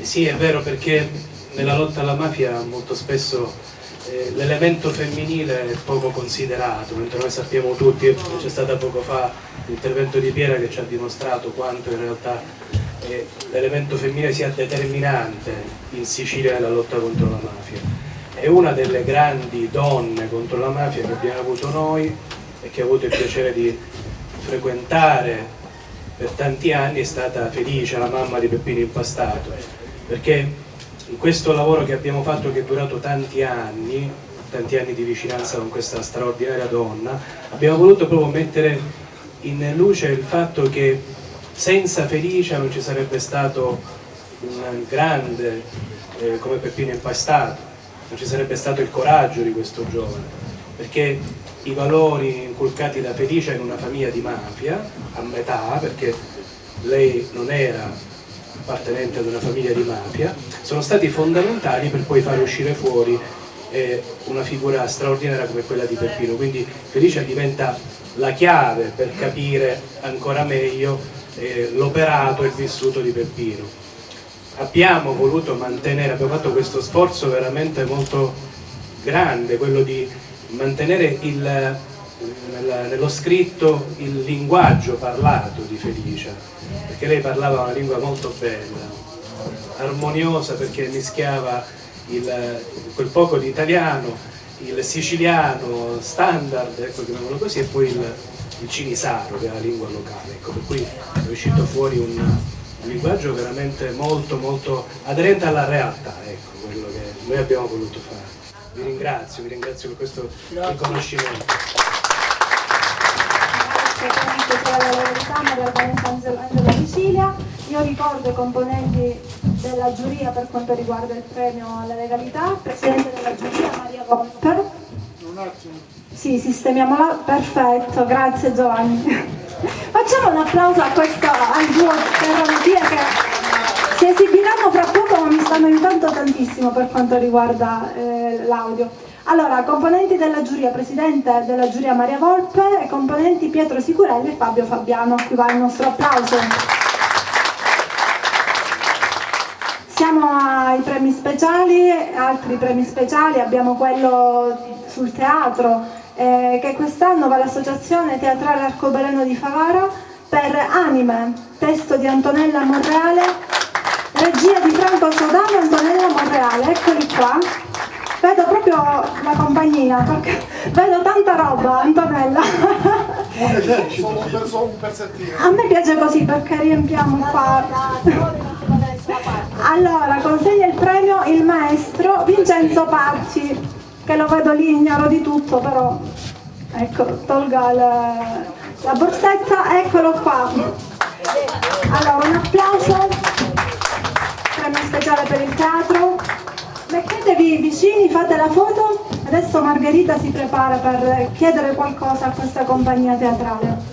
Sì, è vero, perché nella lotta alla mafia molto spesso l'elemento femminile è poco considerato, mentre noi sappiamo tutti, c'è stato poco fa l'intervento di Piera che ci ha dimostrato quanto in realtà l'elemento femminile sia determinante in Sicilia nella lotta contro la mafia. È una delle grandi donne contro la mafia che abbiamo avuto noi e che ho avuto il piacere di frequentare per tanti anni, è stata Felicia, la mamma di Peppino Impastato, perché in questo lavoro che abbiamo fatto, che è durato tanti anni di vicinanza con questa straordinaria donna, abbiamo voluto proprio mettere in luce il fatto che senza Felicia non ci sarebbe stato un grande come Peppino Impastato, non ci sarebbe stato il coraggio di questo giovane, perché i valori inculcati da Felicia in una famiglia di mafia, a metà, perché lei non era appartenente ad una famiglia di mafia, sono stati fondamentali per poi fare uscire fuori una figura straordinaria come quella di Peppino. Quindi Felicia diventa la chiave per capire ancora meglio l'operato e il vissuto di Peppino. Abbiamo voluto mantenere, abbiamo fatto questo sforzo veramente molto grande, quello di mantenere nello scritto il linguaggio parlato di Felicia, perché lei parlava una lingua molto bella, armoniosa, perché mischiava quel poco di italiano, il siciliano standard, ecco, chiamiamolo così, e poi il cinisaro, che è la lingua locale, ecco, per cui è uscito fuori un linguaggio veramente molto molto aderente alla realtà, ecco, quello che noi abbiamo voluto fare. Vi ringrazio per questo riconoscimento. Angelo Sicilia. Io ricordo i componenti della giuria per quanto riguarda il premio alla legalità. Presidente della giuria Maria Volper. Un attimo. Sì, sistemiamola, perfetto, grazie Giovanni. Facciamo un applauso a al duo Terramedia che si esibiranno fra poco, ma mi stanno aiutando tantissimo per quanto riguarda l'audio. Allora, componenti della giuria, presidente della giuria Maria Volpe e componenti Pietro Sicurelli e Fabio Fabiano. Qui va il nostro applauso. Siamo ai premi speciali, altri premi speciali, abbiamo quello sul teatro, che quest'anno va all'Associazione Teatrale Arcobaleno di Favara per Anime, testo di Antonella Monreale, regia di Franco Sodano e Antonella Monreale. Eccoli qua. Vedo proprio la compagnia, perché vedo tanta roba, Antonella. Solo un pezzettino. A me piace così perché riempiamo qua. Allora, consegna il premio il maestro Vincenzo Parci, che lo vedo lì ignaro di tutto, però ecco, tolga la borsetta, eccolo qua. Allora, un applauso, premio speciale per il teatro. Mettetevi vicini, fate la foto. Adesso Margherita si prepara per chiedere qualcosa a questa compagnia teatrale.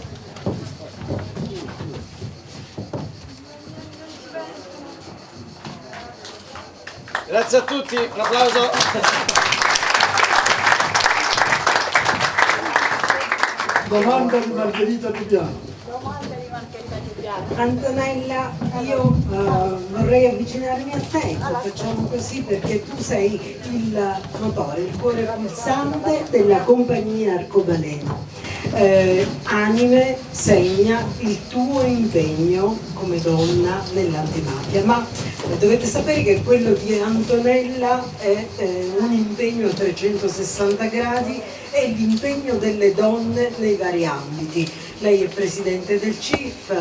Grazie a tutti, un applauso. Domanda di Margherita Dubiano. Antonella, io vorrei avvicinarmi a te, facciamo così perché tu sei il motore, il cuore pulsante della compagnia Arcobaleno. Anime segna il tuo impegno come donna nell'antimafia, ma dovete sapere che quello di Antonella è un impegno a 360 gradi, è l'impegno delle donne nei vari ambiti. Lei è presidente del CIF,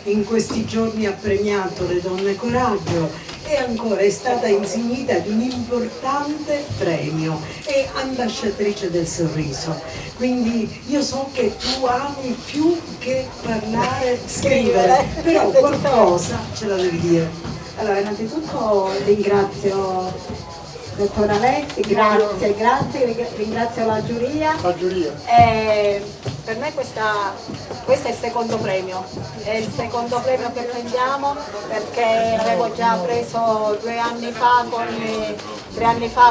in questi giorni ha premiato le donne coraggio e ancora è stata insignita di un importante premio, è ambasciatrice del sorriso. Quindi io so che tu ami più che parlare, scrivere, però qualcosa ce la devi dire. Allora, innanzitutto ringrazio dottor Alessi, grazie, ringrazio la giuria. Per me questo è il secondo premio, è il secondo premio che prendiamo perché l'avevo già preso 3 anni fa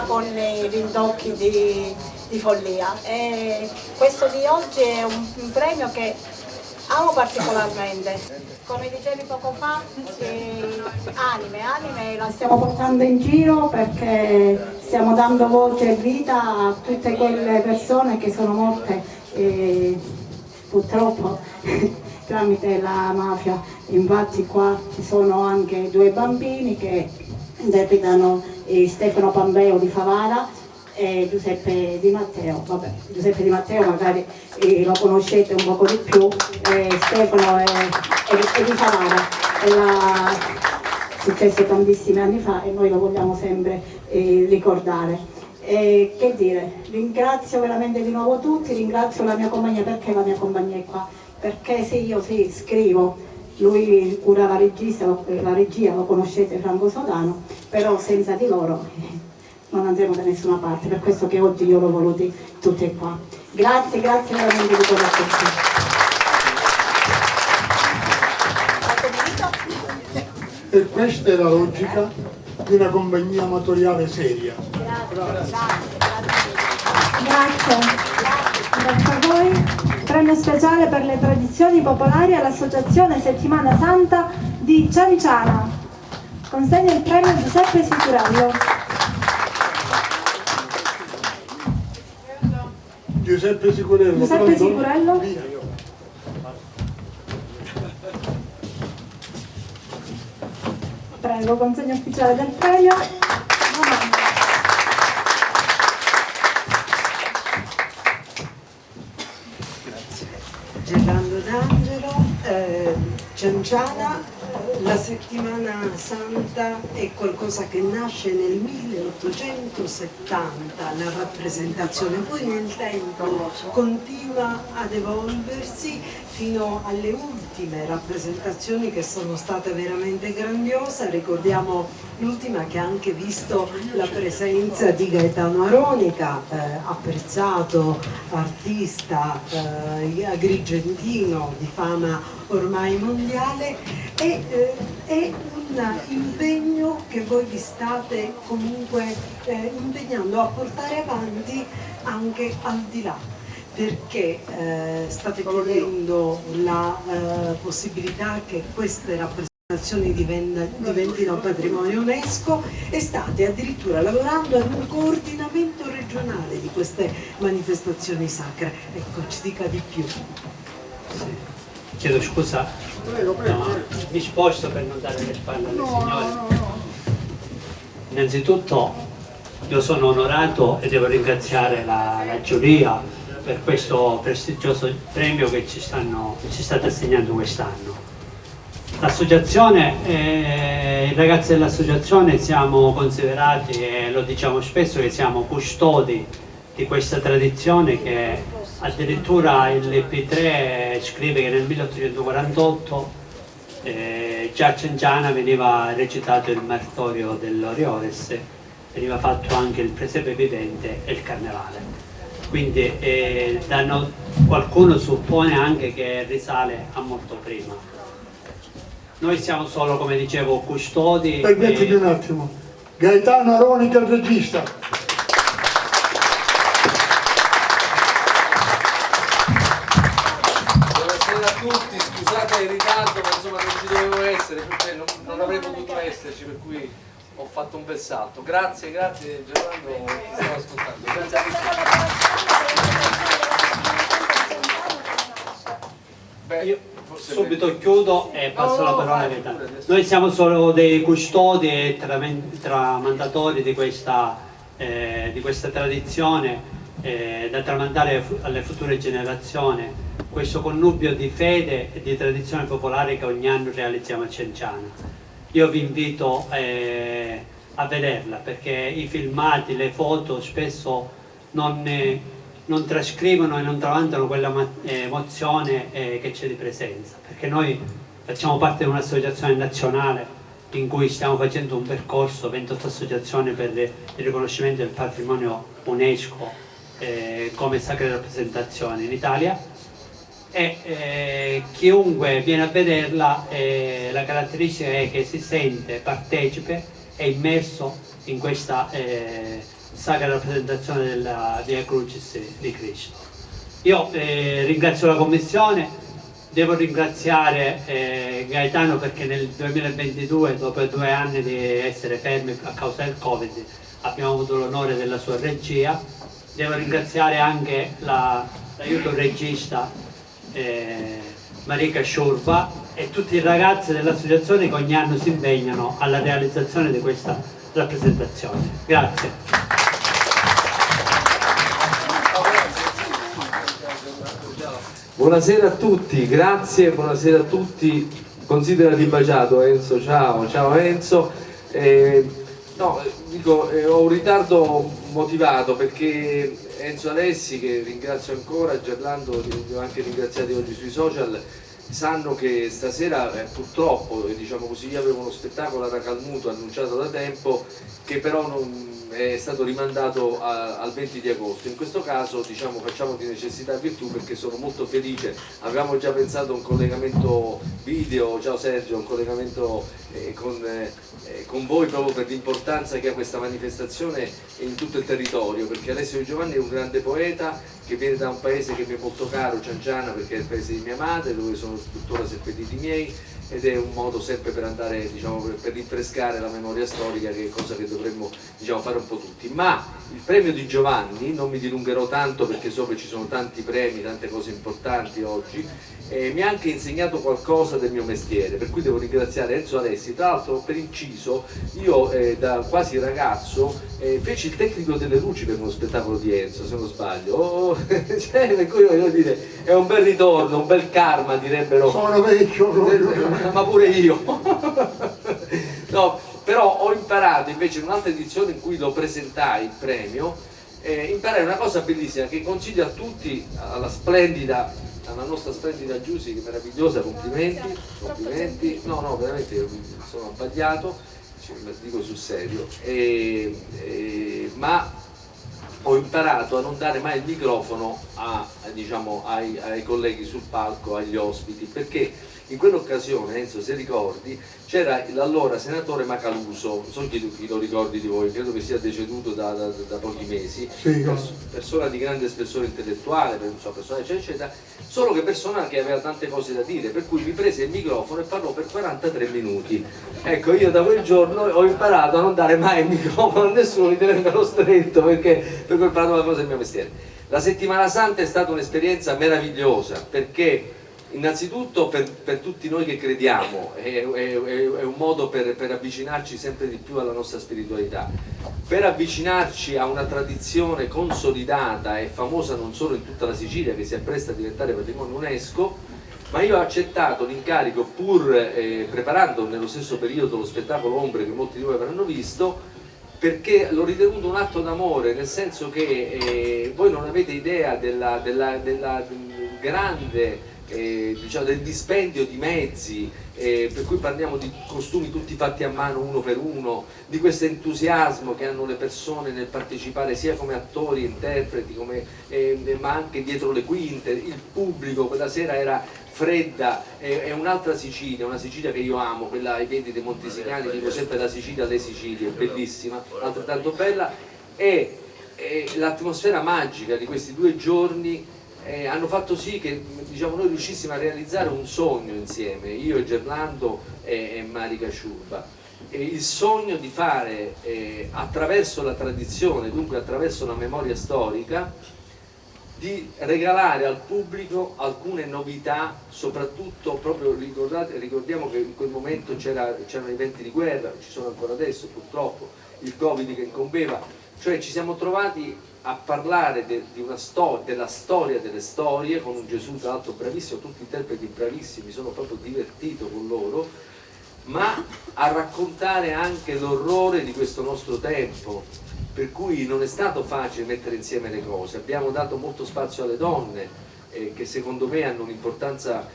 con i rintocchi di follia. E questo di oggi è un premio che amo particolarmente. Come dicevi poco fa, Anime la stiamo portando in giro perché stiamo dando voce e vita a tutte quelle persone che sono morte purtroppo tramite la mafia. Infatti qua ci sono anche 2 bambini che interpretano Stefano Pambeo di Favara e Giuseppe Di Matteo. Vabbè, Giuseppe Di Matteo magari lo conoscete un poco di più, Stefano è di Favara, è successo tantissimi anni fa e noi lo vogliamo sempre ricordare. Che dire, ringrazio veramente di nuovo tutti, ringrazio la mia compagnia. Perché la mia compagnia è qua? Perché se io scrivo, lui cura la regia, lo conoscete, Franco Sodano, però senza di loro non andremo da nessuna parte, per questo che oggi io l'ho voluti tutti qua. Grazie veramente di cuore a tutti. E questa è la logica di una compagnia amatoriale seria. Grazie a voi. Premio speciale per le tradizioni popolari all'Associazione Settimana Santa di Cianciana. Consegna il premio Giuseppe Sicurello. Giuseppe Sicurello. Prego, consegna ufficiale del premio. Gerlando D'Angelo, Cianciana, la settimana santa è qualcosa che nasce nel 1870, la rappresentazione, poi nel tempo continua ad evolversi fino alle ultime rappresentazioni che sono state veramente grandiose. Ricordiamo l'ultima che ha anche visto la presenza di Gaetano Aronica, apprezzato artista agrigentino di fama ormai mondiale. È un impegno che voi vi state comunque impegnando a portare avanti anche al di là, perché state chiedendo la possibilità che queste rappresentazioni diventino patrimonio UNESCO e state addirittura lavorando ad un coordinamento regionale di queste manifestazioni sacre. Ecco, ci dica di più. Chiedo scusa, mi sposto per non dare le spalle alle signore. Innanzitutto io sono onorato e devo ringraziare la giuria per questo prestigioso premio che ci state assegnando quest'anno. L'associazione, i ragazzi dell'associazione siamo considerati, e lo diciamo spesso, che siamo custodi di questa tradizione che addirittura il P3 scrive che nel 1848 già a Cianciana veniva recitato il martorio dell'Orioles, veniva fatto anche il presepe vivente e il carnevale. Quindi qualcuno suppone anche che risale a molto prima. Noi siamo solo, come dicevo, custodi. Permettimi un attimo. Gaetano Aronica, il regista. Buonasera a tutti, scusate il ritardo, ma insomma non ci dovevo essere, perché non avrei potuto esserci, per cui ho fatto un bel salto. Grazie Gerardo, ti stavo ascoltando. Grazie a tutti. Io subito chiudo e passo la parola a Gaetano. Noi siamo solo dei custodi e tramandatori di questa tradizione da tramandare alle future generazioni, questo connubio di fede e di tradizione popolare che ogni anno realizziamo a Cianciana. Io vi invito a vederla, perché i filmati, le foto spesso non trascrivono e non tramandano quella emozione che c'è di presenza, perché noi facciamo parte di un'associazione nazionale in cui stiamo facendo un percorso, 28 associazioni per il riconoscimento del patrimonio UNESCO come sacre rappresentazioni in Italia, e chiunque viene a vederla, la caratteristica è che si sente partecipe e immerso in questa sacra rappresentazione della Via Crucis di Cristo. Io ringrazio la Commissione, devo ringraziare Gaetano perché nel 2022, dopo 2 anni di essere fermi a causa del Covid, abbiamo avuto l'onore della sua regia. Devo ringraziare anche l'aiuto regista Marica Sciurba e tutti i ragazzi dell'associazione che ogni anno si impegnano alla realizzazione di questa rappresentazione. Grazie. Buonasera a tutti, grazie, buonasera a tutti. Considerati baciato Enzo, ciao Enzo. Ho un ritardo motivato perché Enzo Alessi, che ringrazio ancora, Gerlando li ho anche ringraziati oggi sui social, sanno che stasera purtroppo, diciamo così, io avevo uno spettacolo a Racalmuto annunciato da tempo che però non è stato rimandato al 20 di agosto. In questo caso, diciamo, facciamo di necessità virtù, perché sono molto felice. Avevamo già pensato a un collegamento video, ciao Sergio, un collegamento con voi proprio per l'importanza che ha questa manifestazione in tutto il territorio, perché Alessio Di Giovanni è un grande poeta che viene da un paese che mi è molto caro, Cianciana, perché è il paese di mia madre, dove sono tuttora seppelliti i miei, ed è un modo sempre per andare, diciamo, per rinfrescare la memoria storica, che è cosa che dovremmo, diciamo, fare un po' tutti. Ma il premio Di Giovanni, non mi dilungherò tanto perché so che ci sono tanti premi, tante cose importanti oggi, mi ha anche insegnato qualcosa del mio mestiere, per cui devo ringraziare Enzo Alessi. Tra l'altro, per inciso, io da quasi ragazzo feci il tecnico delle luci per uno spettacolo di Enzo, se non sbaglio. Cioè, per cui voglio dire, è un bel ritorno, un bel karma, direbbero. Sono vecchio, ma pure io. No, però ho imparato invece in un'altra edizione in cui lo presentai il premio, imparai una cosa bellissima che consiglio a tutti, alla nostra splendida Giusy, che è meravigliosa, complimenti, no veramente io sono abbagliato, dico sul serio, ma ho imparato a non dare mai il microfono diciamo, ai colleghi sul palco, agli ospiti, perché in quell'occasione, Enzo, se ricordi, c'era l'allora senatore Macaluso, non so chi lo ricordi di voi, credo che sia deceduto da pochi mesi, sì, persona di grande spessore intellettuale, persona eccetera eccetera, solo che persona che aveva tante cose da dire, per cui mi prese il microfono e parlò per 43 minuti. Ecco, io da quel giorno ho imparato a non dare mai il microfono a nessuno, di tenermelo stretto, perché ho imparato una cosa del mio mestiere. La Settimana Santa è stata un'esperienza meravigliosa, perché innanzitutto per tutti noi che crediamo è un modo per avvicinarci sempre di più alla nostra spiritualità, per avvicinarci a una tradizione consolidata e famosa non solo in tutta la Sicilia, che si appresta a diventare patrimonio UNESCO. Ma io ho accettato l'incarico, pur preparando nello stesso periodo lo spettacolo Ombre, che molti di voi avranno visto, perché l'ho ritenuto un atto d'amore, nel senso che voi non avete idea della grande diciamo, del dispendio di mezzi, per cui parliamo di costumi tutti fatti a mano uno per uno, di questo entusiasmo che hanno le persone nel partecipare sia come attori, interpreti, ma anche dietro le quinte. Il pubblico quella sera era fredda, è un'altra Sicilia, una Sicilia che io amo, quella ai piedi dei Monti Sicani, dico sempre la Sicilia alle Sicilie, è bellissima, altrettanto bella, e l'atmosfera magica di questi 2 giorni hanno fatto sì che, diciamo, noi riuscissimo a realizzare un sogno insieme, io e Gerlando e Marica Ciurba, il sogno di fare attraverso la tradizione, dunque attraverso la memoria storica, di regalare al pubblico alcune novità, soprattutto proprio ricordiamo che in quel momento c'erano i venti di guerra, ci sono ancora adesso purtroppo, il Covid che incombeva, cioè ci siamo trovati a parlare della storia delle storie, con un Gesù tra l'altro bravissimo, tutti interpreti bravissimi, mi sono proprio divertito con loro, ma a raccontare anche l'orrore di questo nostro tempo, per cui non è stato facile mettere insieme le cose. Abbiamo dato molto spazio alle donne, che secondo me hanno un'importanza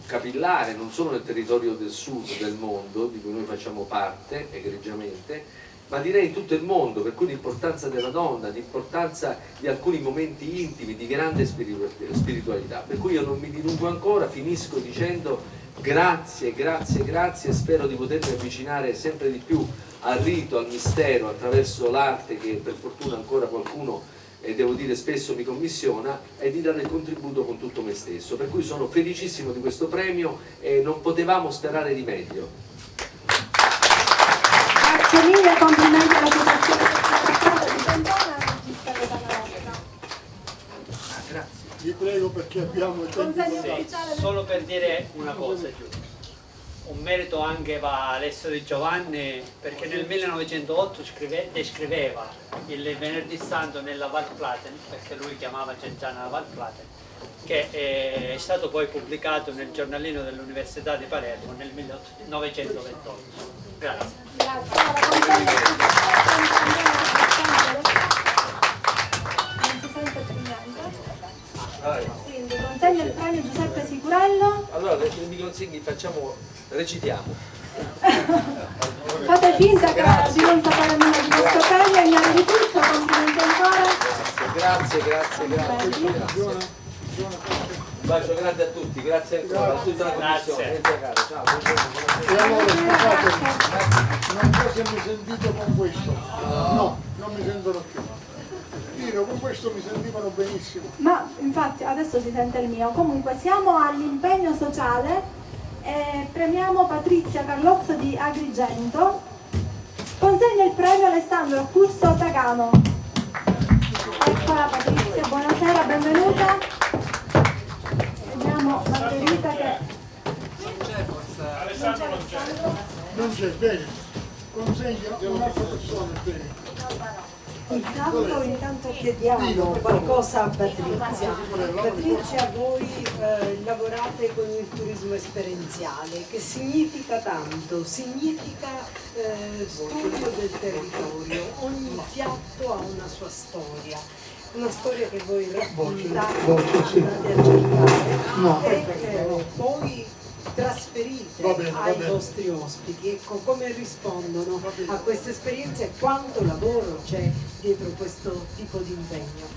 capillare non solo nel territorio del sud del mondo, di cui noi facciamo parte egregiamente, ma direi in tutto il mondo, per cui l'importanza della donna, l'importanza di alcuni momenti intimi, di grande spiritualità. Per cui io non mi dilungo ancora, finisco dicendo grazie, grazie, grazie, spero di potermi avvicinare sempre di più al rito, al mistero, attraverso l'arte che per fortuna ancora qualcuno, devo dire, spesso mi commissiona, e di dare il contributo con tutto me stesso. Per cui sono felicissimo di questo premio e non potevamo sperare di meglio. Grazie mille, complimenti all'associazione di Pentona e regista Gaetana. Grazie. Vi prego, perché abbiamo il tempo. Solo per dire una cosa, un merito anche va a Alessio Di Giovanni, perché nel 1908 descriveva il Venerdì Santo nella Val Platen, perché lui chiamava Genzana la Val Platen, che è stato poi pubblicato nel giornalino dell'Università di Palermo nel 1928. Grazie. Quindi consegna il premio Giuseppe Sicurello. Allora, mi consegni, recitiamo. Fate finta di non sapere nulla di questo premio, e ignari di tutto, complimenti ancora. Grazie. Un bacio grande a tutti, grazie ancora, a tutta la commissione. Ciao. E allora, scusate, non so se mi sentite con questo. No, non mi sentono più. Io con questo mi sentivano benissimo. Ma infatti adesso si sente il mio. Comunque siamo all'impegno sociale e premiamo Patrizia Carlozzo di Agrigento. Consegna il premio Alessandro Curso Tagano. Eccola Patrizia, buonasera, benvenuta. Vediamo Margherita che... Non c'è, bene. Consegna un'altra persona, bene. Intanto chiediamo qualcosa a Patrizia. Patrizia, voi lavorate con il turismo esperienziale, che significa tanto, significa studio del territorio, ogni piatto ha una sua storia. Una storia che voi raccontate, andate a cercare e poi trasferite ai vostri ospiti. Ecco, come rispondono a queste esperienze e quanto lavoro c'è dietro questo tipo di impegno.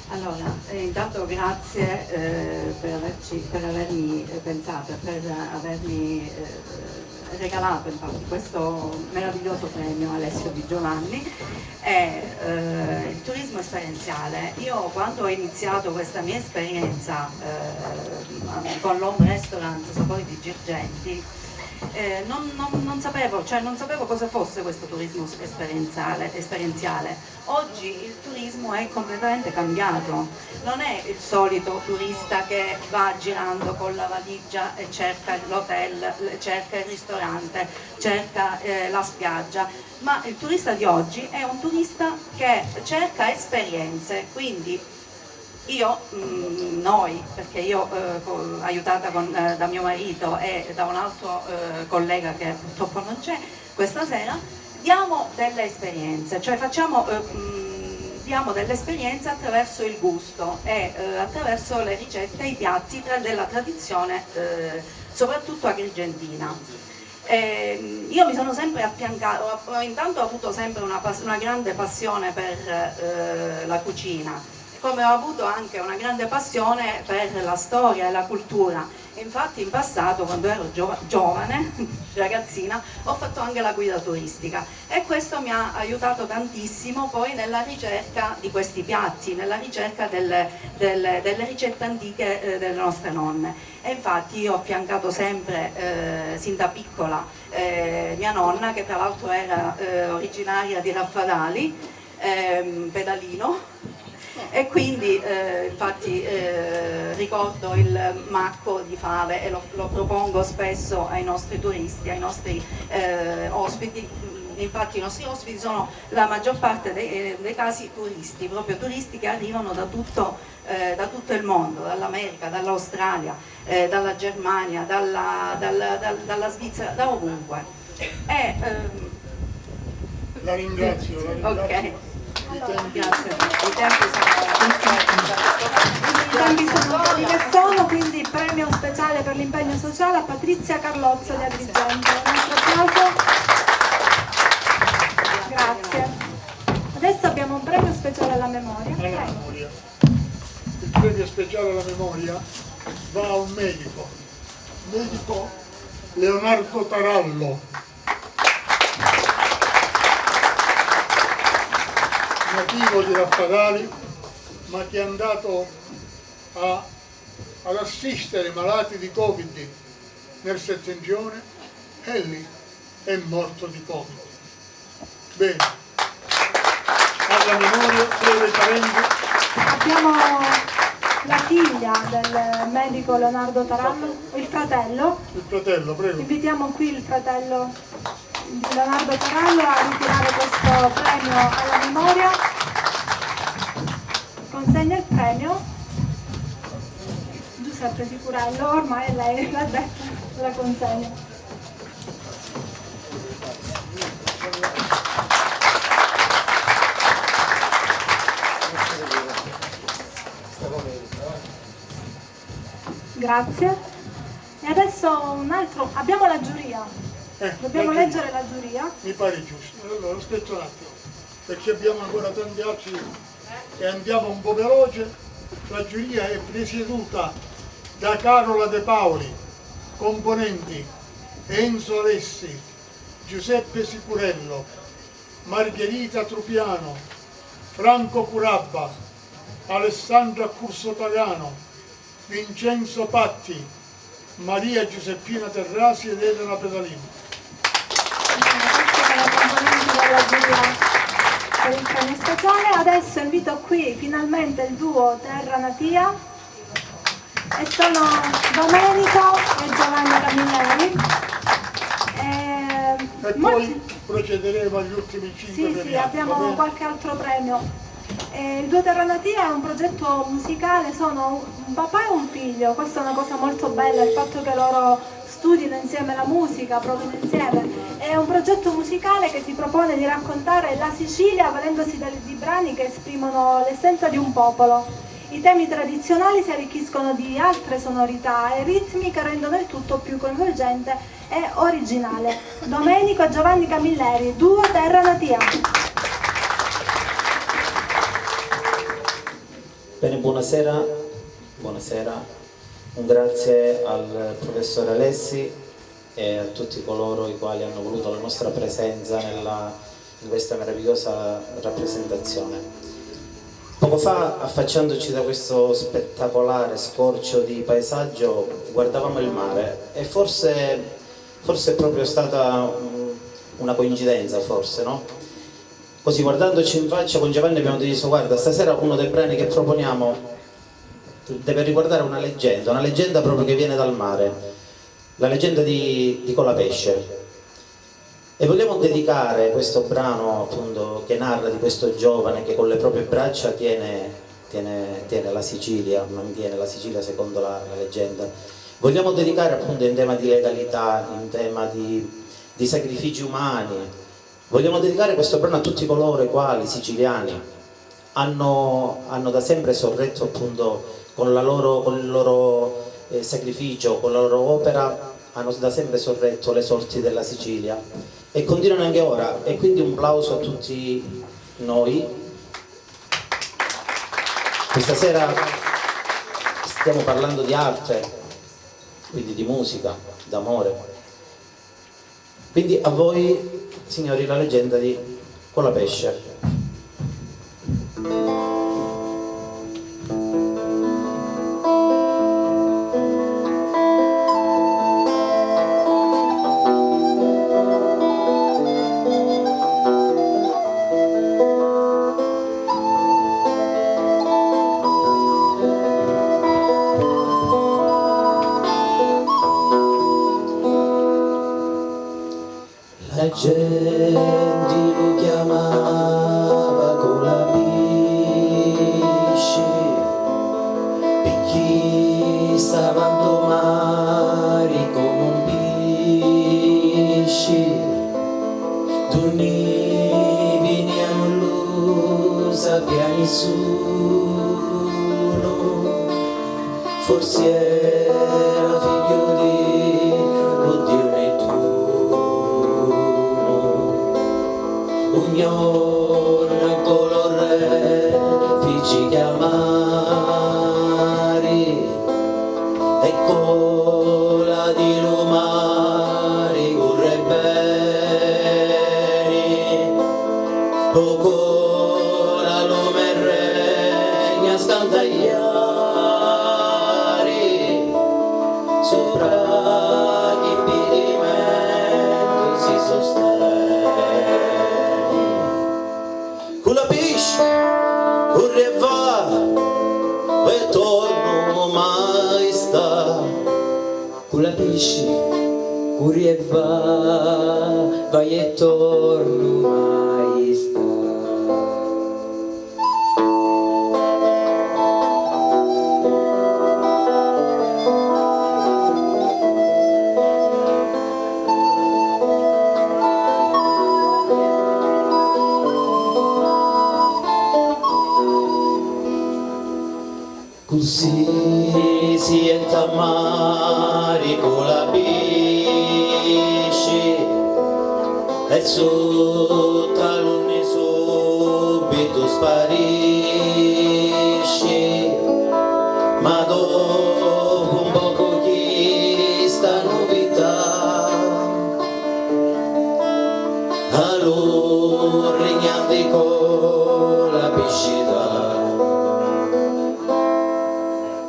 Allora, intanto grazie per avermi pensato, per avermi regalato infatti questo meraviglioso premio Alessio Di Giovanni. Il turismo esperienziale. Io quando ho iniziato questa mia esperienza con l'Home Restaurant Sapori di Girgenti, non sapevo cosa fosse questo turismo esperienziale. Oggi il turismo è completamente cambiato, non è il solito turista che va girando con la valigia e cerca l'hotel, cerca il ristorante, cerca la spiaggia, ma il turista di oggi è un turista che cerca esperienze, quindi noi, perché io aiutata da mio marito e da un altro collega che purtroppo non c'è questa sera, diamo delle esperienze, cioè raccontiamo dell'esperienza attraverso il gusto e attraverso le ricette e i piatti della tradizione soprattutto agrigentina. Io mi sono sempre affiancata, intanto ho avuto sempre una grande passione per la cucina, come ho avuto anche una grande passione per la storia e la cultura. Infatti in passato, quando ero giovane, ragazzina, ho fatto anche la guida turistica e questo mi ha aiutato tantissimo poi nella ricerca di questi piatti, nella ricerca delle ricette antiche delle nostre nonne. E infatti io ho affiancato sempre, sin da piccola, mia nonna, che tra l'altro era originaria di Raffadali, Pedalino, e quindi infatti ricordo il macco di fave e lo propongo spesso ai nostri turisti, ai nostri ospiti. Infatti i nostri ospiti sono la maggior parte dei casi turisti, proprio turisti che arrivano da tutto il mondo, dall'America, dall'Australia, dalla Germania, dalla Svizzera, da ovunque. La ringrazio, la ringrazio. Okay. Grazie. I tempi sono quelli che sono, quindi premio speciale per l'impegno sociale a Patrizia Carlozzo di Agrigento. Un altro applauso. Grazie. Adesso abbiamo un premio speciale alla memoria. Alla memoria. Il premio speciale alla memoria va a un medico Leonardo Tarallo, nativo di Raffadali, ma che è andato ad assistere i malati di Covid nel settentrione e lì è morto di Covid. Bene, alla memoria, breve parenti. Abbiamo la figlia del medico Leonardo Tarallo, il fratello. Il fratello, prego. Invitiamo qui il fratello di Leonardo Tarallo a ritirare questo premio alla memoria. Consegna il premio. Giuseppe Sicurello, ormai lei l'ha detto, la consegna. Grazie. E adesso un altro, abbiamo la giuria. Dobbiamo leggere la giuria. Mi pare giusto. Allora, aspetta un attimo, perché abbiamo ancora tanti altri e andiamo un po' veloce. La giuria è presieduta da Carola De Paoli, componenti Enzo Alessi, Giuseppe Sicurello, Margherita Trupiano, Franco Curabba, Alessandra Cursotagano, Vincenzo Patti, Maria Giuseppina Terrasi ed Elena Pedalino. Della giuria per il premio speciale. Adesso invito qui finalmente il duo Terra Natia e sono Domenico e Giovanni Camilleri. E poi procederemo agli ultimi 5 premiati. Sì, abbiamo qualche altro premio. Il duo Terra Natia è un progetto musicale, sono un papà e un figlio, questa è una cosa molto bella, il fatto che loro studino insieme la musica, provino insieme. È un progetto musicale che si propone di raccontare la Sicilia valendosi di brani che esprimono l'essenza di un popolo. I temi tradizionali si arricchiscono di altre sonorità e ritmi che rendono il tutto più coinvolgente e originale. Domenico e Giovanni Camilleri, duo Terra Natia. Bene, buonasera. Un grazie al professore Alessi e a tutti coloro i quali hanno voluto la nostra presenza in questa meravigliosa rappresentazione. Poco fa, affacciandoci da questo spettacolare scorcio di paesaggio, guardavamo il mare e forse è proprio stata una coincidenza, forse, no? Così, guardandoci in faccia, con Giovanni abbiamo deciso: guarda, stasera uno dei brani che proponiamo deve riguardare una leggenda proprio che viene dal mare, la leggenda di Colapesce. E vogliamo dedicare questo brano, appunto, che narra di questo giovane che con le proprie braccia tiene la Sicilia, mantiene la Sicilia secondo la leggenda. Vogliamo dedicare, appunto, in tema di legalità, in tema di sacrifici umani. Vogliamo dedicare questo brano a tutti coloro i quali, siciliani, hanno da sempre sorretto appunto con il loro sacrificio, con la loro opera, hanno da sempre sorretto le sorti della Sicilia e continuano anche ora, e quindi un plauso a tutti noi. Questa sera stiamo parlando di arte, quindi di musica, d'amore. Quindi a voi, signori, la leggenda di Colapesce. La gente lo chiamava Colapesce perché stavano mare come un pesce, tu ne veniamo lo sapeva nessuno, forse era figlio di Dio e tu. Un giorno colore feci chiamare e cola di lumare corre bene, o cola lume regna scantagliare sopra che impedimento si sostiene. Colapesce corre e va e torno mai sta. Colapesce corre e va e torno mai sta. Così si entra a mare Colapesce e sotto la luna subito sparisce, ma dopo un poco che sta novità allora regnante Colapesce dà.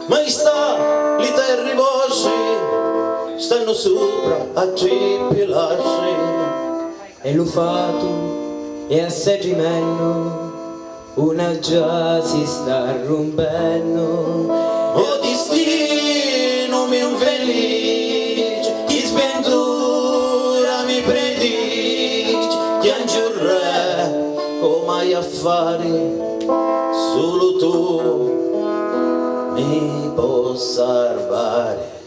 Maestà, le terre vostre stanno sopra a tre pilastri e lo fatto e a sedimento una già si sta rompendo. O destino mio infelice chi sventura mi predice che angel re o mai affari solo tu mi possa salvare.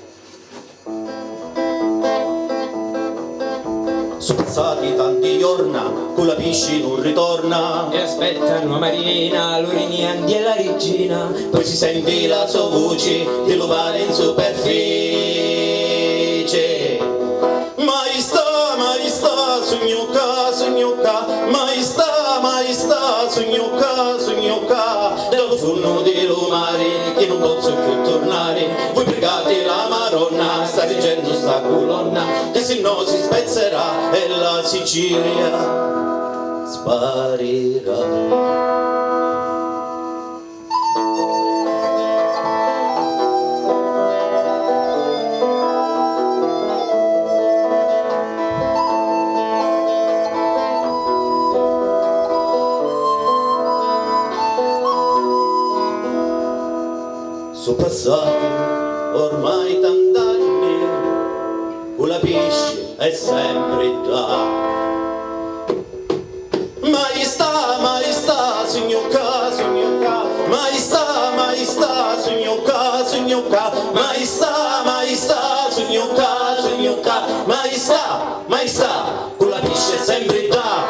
Sono passati tanti giorni, Colapesce non ritorna e aspettano Marina, l'Oriniandi e la regina, poi si sente la sua voce che lo pare in superficie. Maestà, maestà, sognoca, sognoca, maestà, maestà, sognoca, sognoca, dal fondo dello mare che non posso più tornare. Voi pregate la Maronna, sta reggendo sta colonna, che se no si spezzerà e la Sicilia sparirà. Sono passati ormai tant'anni, Colapesce è sempre là. Maestà, maestà, sognoca, sognoca, maestà, maestà, sognoca, sognoca, maestà, maestà, sognoca, sognoca, maestà, maestà, Colapesce è sempre là.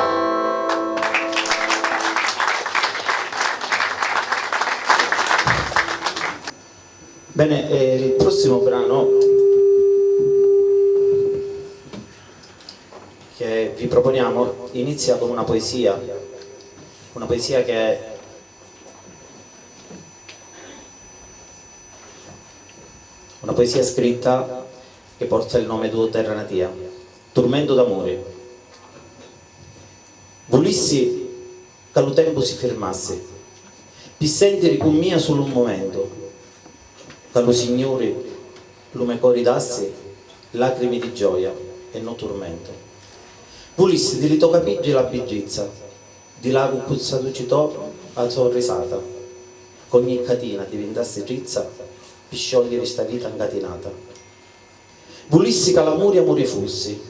Bene, il prossimo brano che vi proponiamo inizia con una poesia che una poesia scritta che porta il nome tuo terra natia, Turmento d'amore. Volissi che lo tempo si fermasse, per sentire con mia solo un momento, che lo Signore lo me coridasse lacrime di gioia e non tormento. Volissi di lito capiggi la bigizza, di là con puzzato citò a sua risata, con ogni catina diventasse drizza, per sciogliere sta vita incatenata. Volissi che l'amore amore fossi,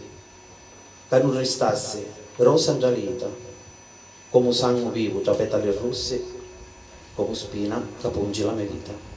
che non restasse rosa ingiallita, come sangue vivo tra petali rossi, come spina che punge la mia vita.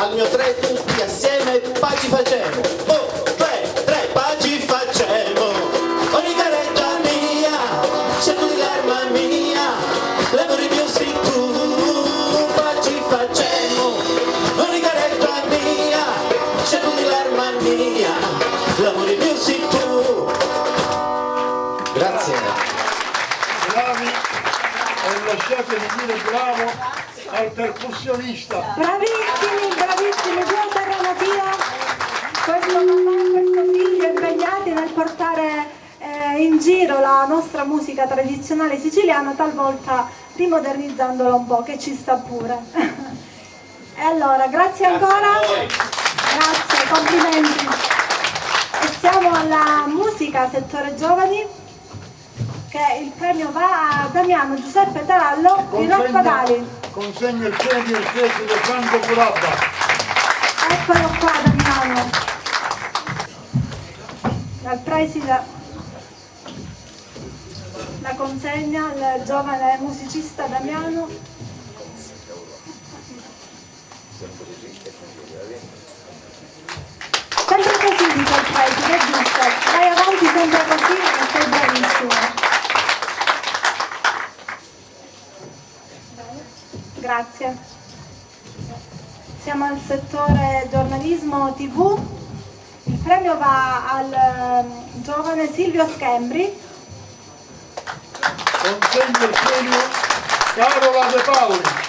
Al mio tre tutti assieme paci facemo, oh, tre paci facemo, ogni caretta mia, cerco di l'arma mia, l'amore mio sei tu, paci facemo, ogni caretta mia, cerco di l'arma mia, l'amore mio sei tu. Grazie. Bravi, e lasciatemi dire bravo al percussionista. Bravissimi, bravissimi, due terra natia, questo mamma e questo figlio impegnati nel portare in giro la nostra musica tradizionale siciliana, talvolta rimodernizzandola un po', che ci sta pure. E allora, grazie ancora, grazie, complimenti. E siamo alla musica settore giovani, che il premio va a Damiano Giuseppe Tarallo di Rocpadali. Consegna il premio il preside Franco Curabba. Eccolo qua Damiano, dal preside la consegna al giovane musicista Damiano. Sempre così, dice il preside, è giusto. Vai avanti sempre così, che sei bravissimo. Grazie. Siamo al settore giornalismo TV. Il premio va al giovane Silvio Schembri. Consegno il premio Carola De Paoli.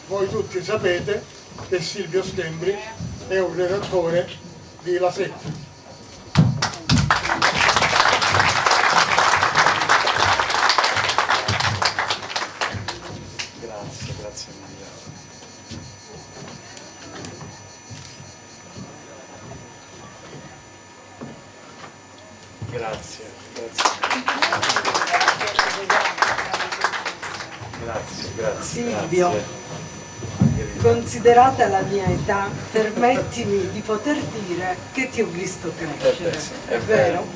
Voi tutti sapete che Silvio Schembri è un redattore di La Sette. Grazie mille. Grazie. Silvio, considerata la mia età, permettimi di poter dire che ti ho visto crescere, è vero?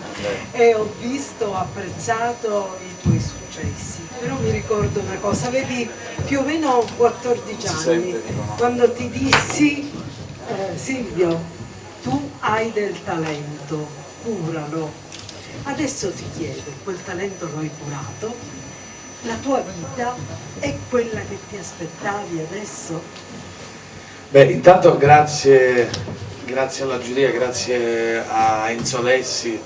E ho visto, apprezzato i tuoi successi. Però mi ricordo una cosa, avevi più o meno 14 anni, quando ti dissi, Silvio, tu hai del talento, curalo. Adesso ti chiedo, quel talento lo hai curato? La tua vita è quella che ti aspettavi adesso? Beh, intanto grazie alla giuria, grazie a Enzo Lessi.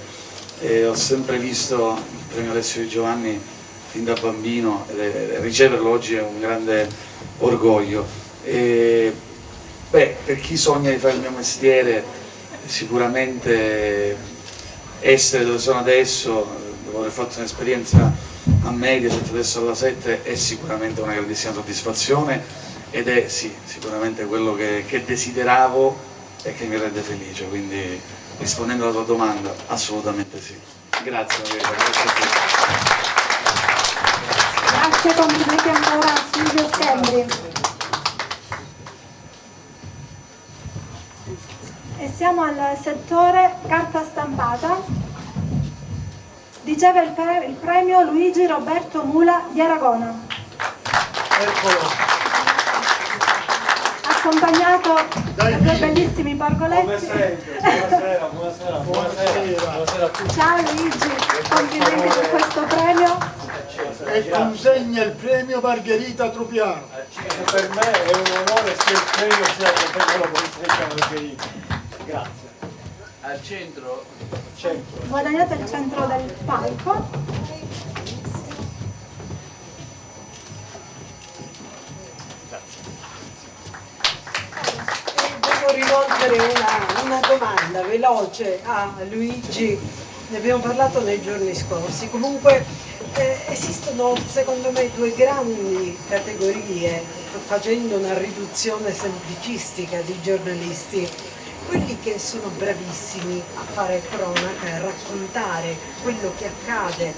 Ho sempre visto il premio Alessio Di Giovanni fin da bambino e riceverlo oggi è un grande orgoglio. Per chi sogna di fare il mio mestiere, sicuramente essere dove sono adesso, dopo aver fatto un'esperienza a Mediaset, adesso alla 7, è sicuramente una grandissima soddisfazione ed è sì, sicuramente quello che desideravo e che mi rende felice, quindi rispondendo alla tua domanda, assolutamente sì. Grazie Margherita, grazie a tutti. Grazie, complimenti ancora a Silvio Schembri. E siamo al settore carta stampata. Riceve il premio Luigi Roberto Mula di Aragona. Eccolo. Accompagnato da due bellissimi pargoletti. Buonasera a tutti. Ciao Luigi, complimenti per questo premio. E consegna il premio Margherita Trupiano. Per me è un onore sia il premio sia il premio la Polizia Margherita. Grazie. Al centro. Guadagnate il centro del palco. Devo rivolgere una domanda veloce a Luigi, ne abbiamo parlato nei giorni scorsi. Comunque esistono secondo me due grandi categorie, facendo una riduzione semplicistica di giornalisti: quelli che sono bravissimi a fare cronaca, a raccontare quello che accade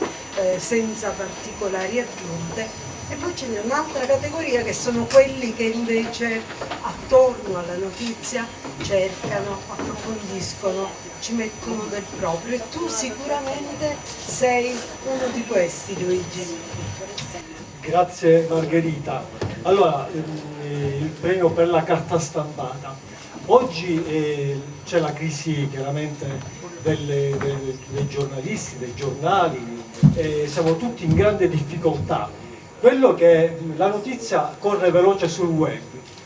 senza particolari aggiunte, e poi ce n'è un'altra categoria che sono quelli che invece attorno alla notizia cercano, approfondiscono, ci mettono del proprio, e tu sicuramente sei uno di questi, Luigi. Grazie Margherita. Allora, il premio per la carta stampata. Oggi c'è la crisi chiaramente dei giornalisti, dei giornali, siamo tutti in grande difficoltà. Quello che la notizia corre veloce sul web,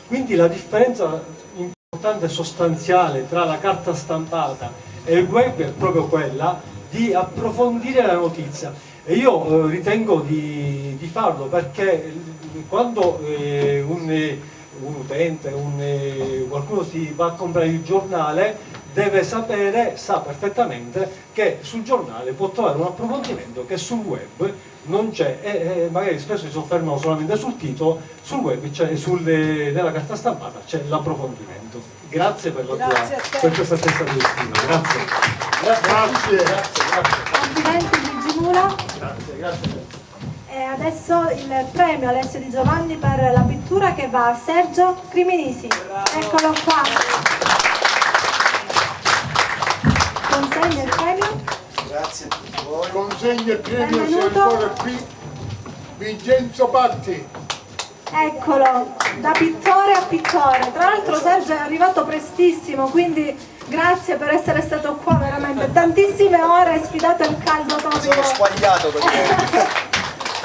quindi la differenza importante e sostanziale tra la carta stampata e il web è proprio quella di approfondire la notizia, e io ritengo di farlo, perché quando un utente, qualcuno si va a comprare il giornale, deve sapere, sa perfettamente che sul giornale può trovare un approfondimento che sul web non c'è, e magari spesso si soffermano solamente sul titolo. Sul web nella carta stampata c'è l'approfondimento. Grazie per questa stessa direttiva. Grazie. Complimenti Luigi Mula. Grazie. E adesso il premio Alessio Di Giovanni per la pittura, che va a Sergio Criminisi. Eccolo qua. Consegna il premio. Grazie a tutti voi. Consegna il premio, se ancora qui. Vincenzo Patti. Eccolo, da pittore a pittore. Tra l'altro Sergio è arrivato prestissimo, quindi grazie per essere stato qua veramente. Tantissime ore, sfidato il caldo topico. Sono squagliato perché...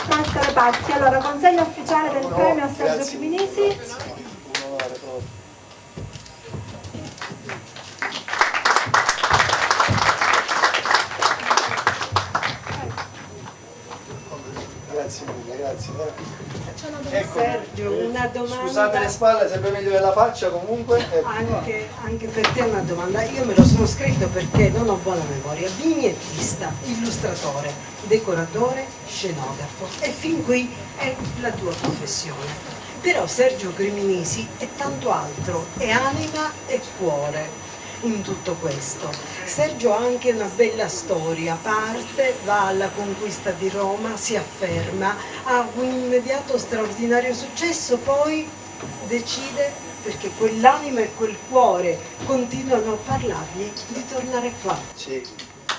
Maestro Patti. Allora, consegna ufficiale del premio a Sergio Creminisi. Grazie mille, grazie. Ecco, Sergio, una domanda. Scusate le spalle, è sempre meglio della faccia comunque. Anche per te una domanda. Io me lo sono scritto perché non ho buona memoria. Vignettista, illustratore, decoratore, scenografo. E fin qui è la tua professione. Però Sergio Creminisi è tanto altro, è anima e cuore in tutto questo. Sergio ha anche una bella storia, parte, va alla conquista di Roma, si afferma, ha un immediato straordinario successo, poi decide, perché quell'anima e quel cuore continuano a parlargli, di tornare qua. Sì,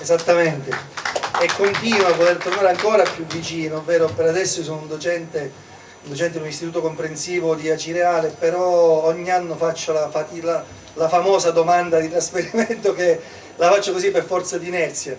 esattamente. E continua a voler tornare ancora più vicino, ovvero per adesso sono un docente in un istituto comprensivo di Acireale, però ogni anno faccio la famosa domanda di trasferimento, che la faccio così per forza di inerzia.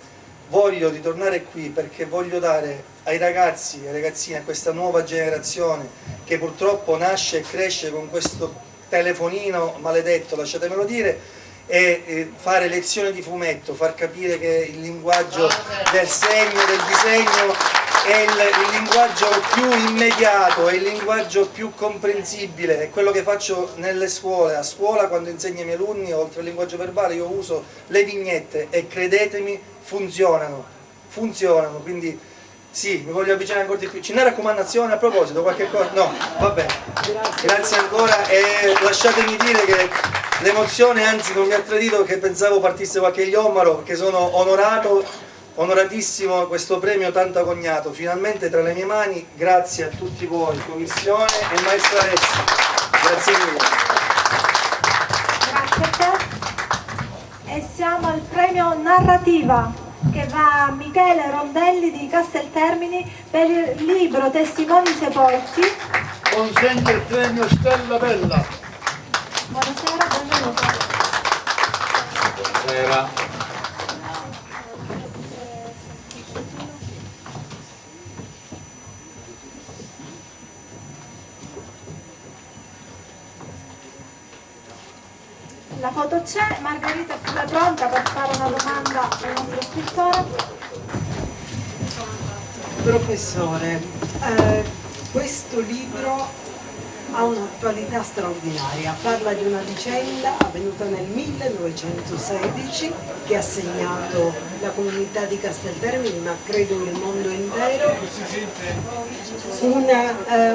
Voglio ritornare qui perché voglio dare ai ragazzi, ai ragazzini, a questa nuova generazione che purtroppo nasce e cresce con questo telefonino maledetto, lasciatemelo dire, e fare lezioni di fumetto, far capire che il linguaggio del segno, del disegno è il linguaggio più immediato, è il linguaggio più comprensibile, è quello che faccio nelle scuole. A scuola, quando insegno ai miei alunni, oltre al linguaggio verbale, io uso le vignette e credetemi, funzionano, quindi sì, mi voglio avvicinare ancora di più. C'è una raccomandazione a proposito, qualche cosa? No, va bene, grazie ancora, e lasciatemi dire che l'emozione anzi non mi ha tradito, che pensavo partisse qualche iommaro, perché sono onoratissimo, questo premio tanto agognato, finalmente tra le mie mani, grazie a tutti voi, commissione e maestra Alessi, grazie mille. Grazie a te. E siamo al premio narrativa, che va a Michele Rondelli di Casteltermini per il libro Testimoni sepolti. Consegna il premio Stella Bella. Buonasera, benvenuto. Buonasera. La foto c'è, Margherita è pronta per fare una domanda al nostro scrittore. Professore, questo libro ha un'attualità straordinaria, parla di una vicenda avvenuta nel 1916 che ha segnato la comunità di Casteltermini, ma credo il mondo intero,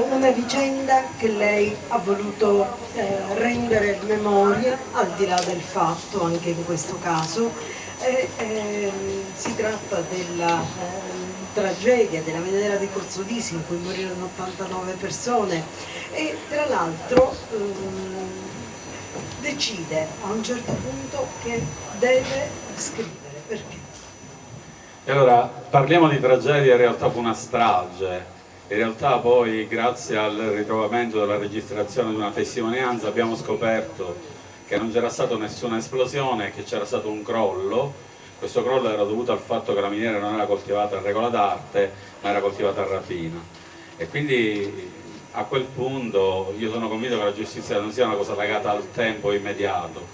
una vicenda che lei ha voluto rendere memoria, al di là del fatto anche in questo caso. Si tratta della tragedia della Venera di Corsodisi, in cui morirono 89 persone, e tra l'altro decide a un certo punto che deve scrivere. Perché? E allora parliamo di tragedia, in realtà fu una strage. In realtà poi, grazie al ritrovamento della registrazione di una testimonianza, abbiamo scoperto che non c'era stata nessuna esplosione, che c'era stato un crollo. Questo crollo era dovuto al fatto che la miniera non era coltivata a regola d'arte, ma era coltivata a rapina. E quindi a quel punto io sono convinto che la giustizia non sia una cosa legata al tempo immediato.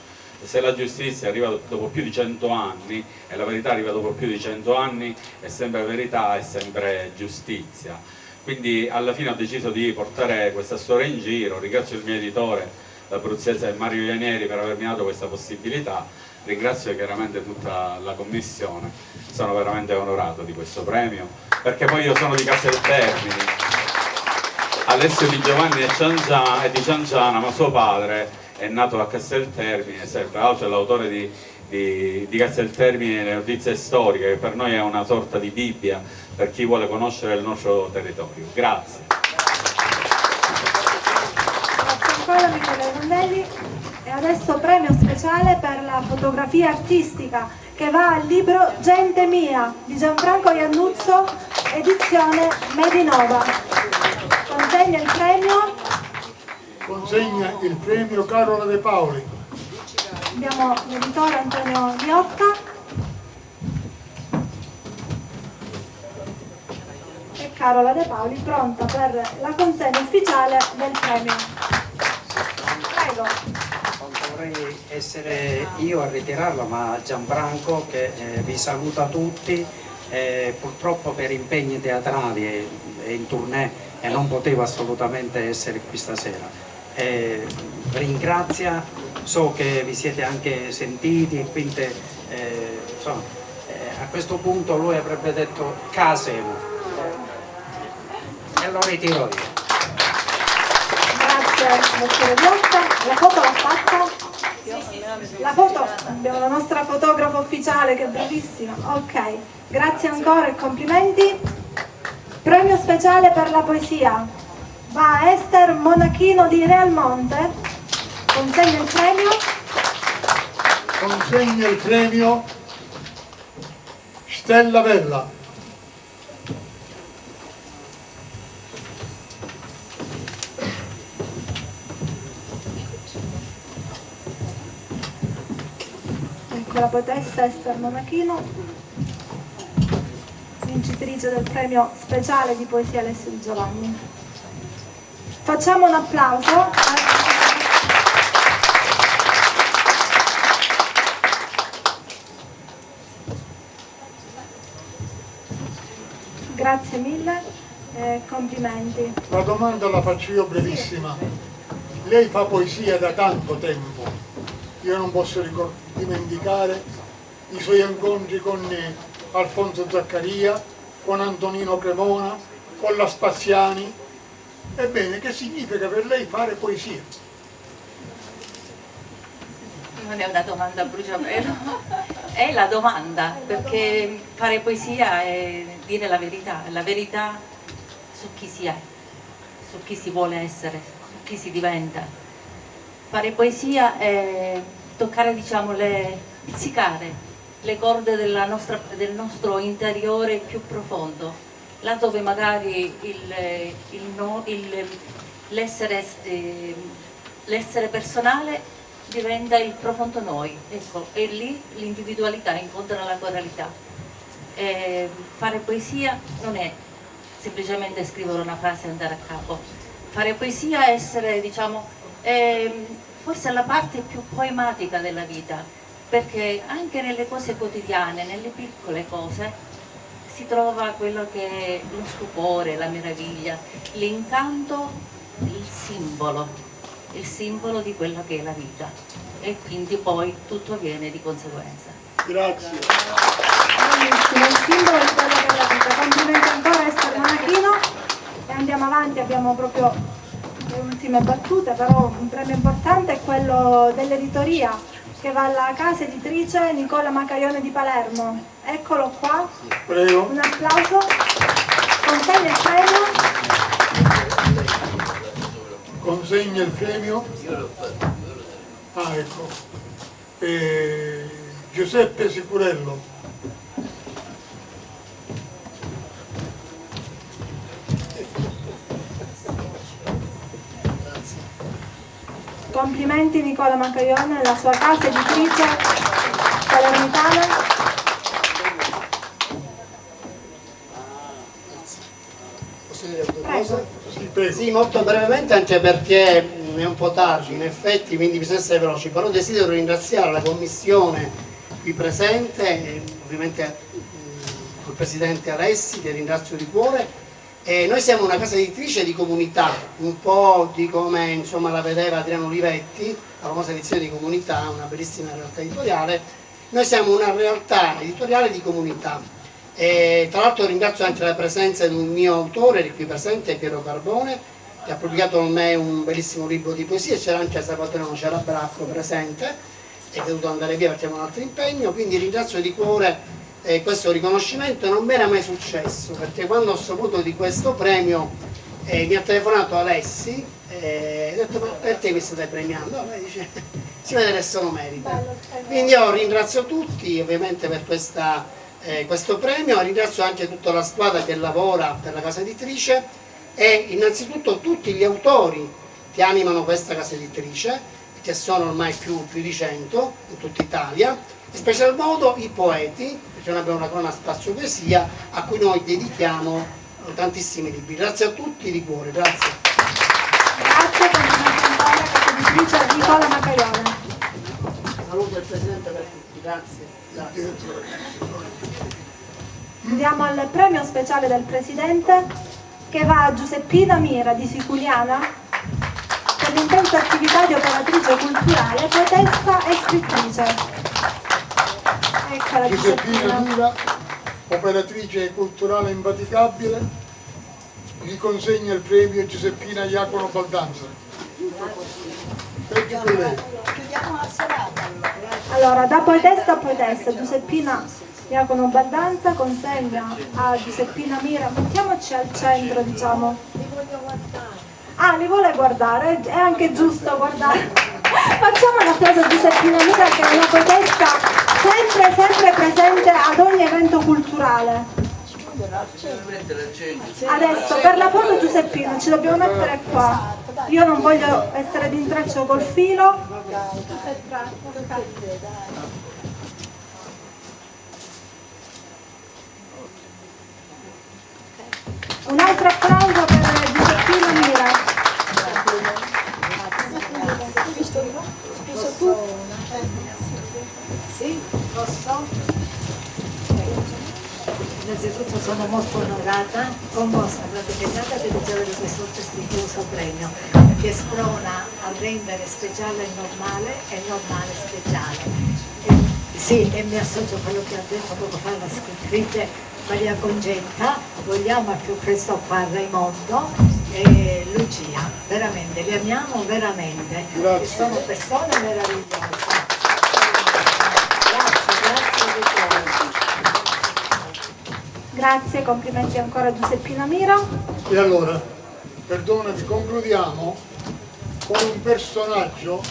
Se la giustizia arriva dopo più di 100 anni, e la verità arriva dopo più di 100 anni, è sempre verità, è sempre giustizia. Quindi alla fine ho deciso di portare questa storia in giro. Ringrazio il mio editore, l'abruzzese Mario Ianieri, per avermi dato questa possibilità. Ringrazio chiaramente tutta la commissione, sono veramente onorato di questo premio, perché poi io sono di Casteltermini. Alessio Di Giovanni è di Cianciana, ma suo padre è nato a Casteltermini, e tra l'altro è l'autore di Casteltermini, le notizie storiche, che per noi è una sorta di Bibbia per chi vuole conoscere il nostro territorio. Grazie. Grazie ancora Michele Rondelli. E adesso premio speciale per la fotografia artistica, che va al libro Gente Mia di Gianfranco Iannuzzo, edizione Medinova. Consegna il premio Carola De Paoli. Abbiamo l'editore Antonio Viotta e Carola De Paoli pronta per la consegna ufficiale del premio. Prego. Vorrei essere io a ritirarlo, ma Gianfranco che vi saluta tutti, purtroppo per impegni teatrali e in tournée non poteva assolutamente essere qui stasera. Ringrazia, so che vi siete anche sentiti e quindi insomma, a questo punto lui avrebbe detto Casevo e lo ritiro io. Grazie dottore Viotta. La foto l'ha fatta? La foto, abbiamo la nostra fotografa ufficiale che è bravissima. Ok, grazie ancora e complimenti. Premio speciale per la poesia va a Esther Monachino di Realmonte. Consegna il premio. Consegna il premio Stella Vella. Ecco la poetessa Esther Monachino, vincitrice del premio speciale di poesia Alessio Di Giovanni. Facciamo un applauso. Grazie mille e complimenti. La domanda la faccio io brevissima. Lei fa poesia da tanto tempo. Io non posso dimenticare i suoi incontri con Alfonso Zaccaria, con Antonino Cremona, con la Spaziani. Ebbene, che significa per lei fare poesia? Non è una domanda a bruciapelo, è la domanda, perché fare poesia è dire la verità su chi si è, su chi si vuole essere, su chi si diventa. Fare poesia è toccare, diciamo, pizzicare le corde del nostro interiore più profondo, là dove magari l'essere personale diventa il profondo noi, ecco, e lì l'individualità incontra la coralità. Fare poesia non è semplicemente scrivere una frase e andare a capo. Fare poesia è essere, diciamo, forse la parte più poematica della vita, perché anche nelle cose quotidiane, nelle piccole cose, si trova quello che è lo stupore, la meraviglia, l'incanto, il simbolo di quella che è la vita, e quindi poi tutto viene di conseguenza. Grazie. Benissimo, il simbolo di quella che è la vita. Complimenti ancora a Esther Monachino e andiamo avanti, abbiamo proprio le ultime battute, però un premio importante è quello dell'editoria che va alla casa editrice Nicola Macaione di Palermo. Eccolo qua. Prego. Un applauso. Consegna il premio. Consegna il premio. Ah, ecco. Giuseppe Sicurello. Complimenti Nicola Macaione e la sua casa editrice palermitana. Posso dire qualcosa? Sì, molto brevemente, anche perché è un po' tardi in effetti, quindi bisogna essere veloci, però desidero ringraziare la commissione qui presente, e ovviamente il presidente Alessi, che ringrazio di cuore. Noi siamo una casa editrice di comunità, un po' di come insomma la vedeva Adriano Olivetti, la famosa edizione di comunità, una bellissima realtà editoriale. Noi siamo una realtà editoriale di comunità. Tra l'altro ringrazio anche la presenza di un mio autore qui presente, Piero Carbone, che ha pubblicato con me un bellissimo libro di poesie. C'era anche Salvatore Bracco presente, è dovuto andare via perché aveva un altro impegno, quindi ringrazio di cuore questo riconoscimento. Non mi era mai successo, perché quando ho saputo di questo premio mi ha telefonato Alessi e ho detto: ma perché mi state premiando? No, lei dice: si vede che sono merita. Quindi io ringrazio tutti ovviamente per questa questo premio. Ringrazio anche tutta la squadra che lavora per la casa editrice e innanzitutto tutti gli autori che animano questa casa editrice, che sono ormai più di 100 in tutta Italia, in special modo i poeti, perché noi abbiamo una colonna Spazio Poesia a cui noi dedichiamo tantissimi libri. Grazie a tutti di cuore, grazie. Grazie, complimenti ancora alla casa editrice Nicola Macaione. Saluto il Presidente per tutti, grazie. Andiamo al premio speciale del Presidente che va a Giuseppina Mira di Siculiana per l'intensa attività di operatrice culturale, poetessa e scrittrice. Eccola Giuseppina Mira, operatrice culturale invaticabile, gli consegna il premio Giuseppina Iacono Baldanza. Chiudiamo la serata. Allora, da poetessa a poetessa, Giuseppina Iacono Baldanza consegna a Giuseppina Mira, mettiamoci al centro, diciamo. Li voglio guardare. Ah, li vuole guardare? È anche giusto guardare. Facciamo un applauso a Giuseppina Mira, che è una poetessa sempre presente ad ogni evento culturale. Adesso per la foto Giuseppina ci dobbiamo mettere qua. Io non voglio essere d'intreccio col filo. Un altro applauso per Giuseppina Mira. Scusa tu? Sì, posso? Innanzitutto sono molto onorata, commossa, gratificata di ricevere questo prestigioso premio che sprona a rendere speciale il normale e normale speciale. Sì, e mi associo a quello che ha detto poco fa la scrittrice Maria Concetta, vogliamo al più presto far Raimondo e Lucia, veramente, li amiamo veramente, e sono persone meravigliose. Grazie di cuore. Grazie, complimenti ancora a Giuseppina Mira. E allora, perdonami, concludiamo con un personaggio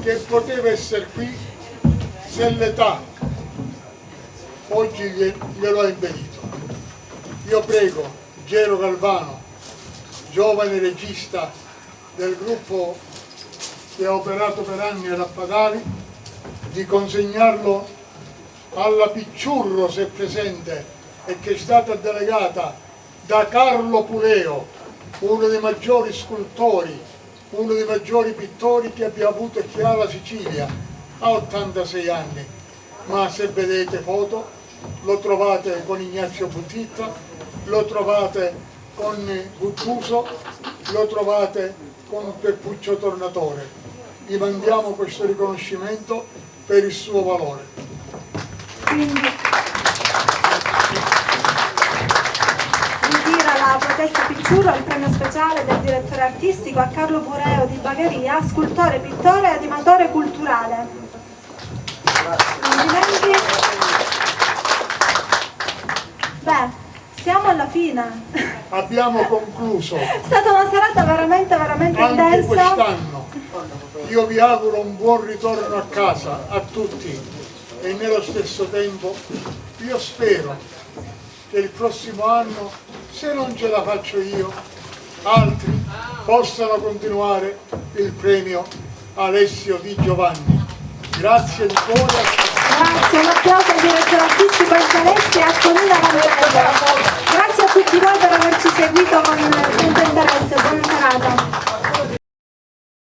che poteva essere qui se l'età oggi glielo ha impedito. Io prego Gero Galvano, giovane regista del gruppo che ha operato per anni a Rappadali, di consegnarlo alla Picciurro, se presente, e che è stata delegata da Carlo Puleo, uno dei maggiori scultori, uno dei maggiori pittori che abbia avuto e che ha la Sicilia. Ha 86 anni, ma se vedete foto lo trovate con Ignazio Butitta, lo trovate con Guttuso, lo trovate con Peppuccio Tornatore. Gli mandiamo questo riconoscimento per il suo valore. Quindi ritira la poetessa Picciurro il premio speciale del direttore artistico a Carlo Pureo di Bagheria, scultore, pittore e animatore culturale. Complimenti. Beh, siamo alla fine. Abbiamo concluso. È stata una serata veramente anche intensa. quest'anno. Io vi auguro un buon ritorno a casa a tutti e nello stesso tempo io spero che il prossimo anno, se non ce la faccio io, altri possano continuare il premio Alessio Di Giovanni. Grazie di cuore. Grazie, un applauso al direttore artistico Alessi e a Tonina Randella. Grazie a tutti voi per averci seguito con tanto interesse. Buona serata.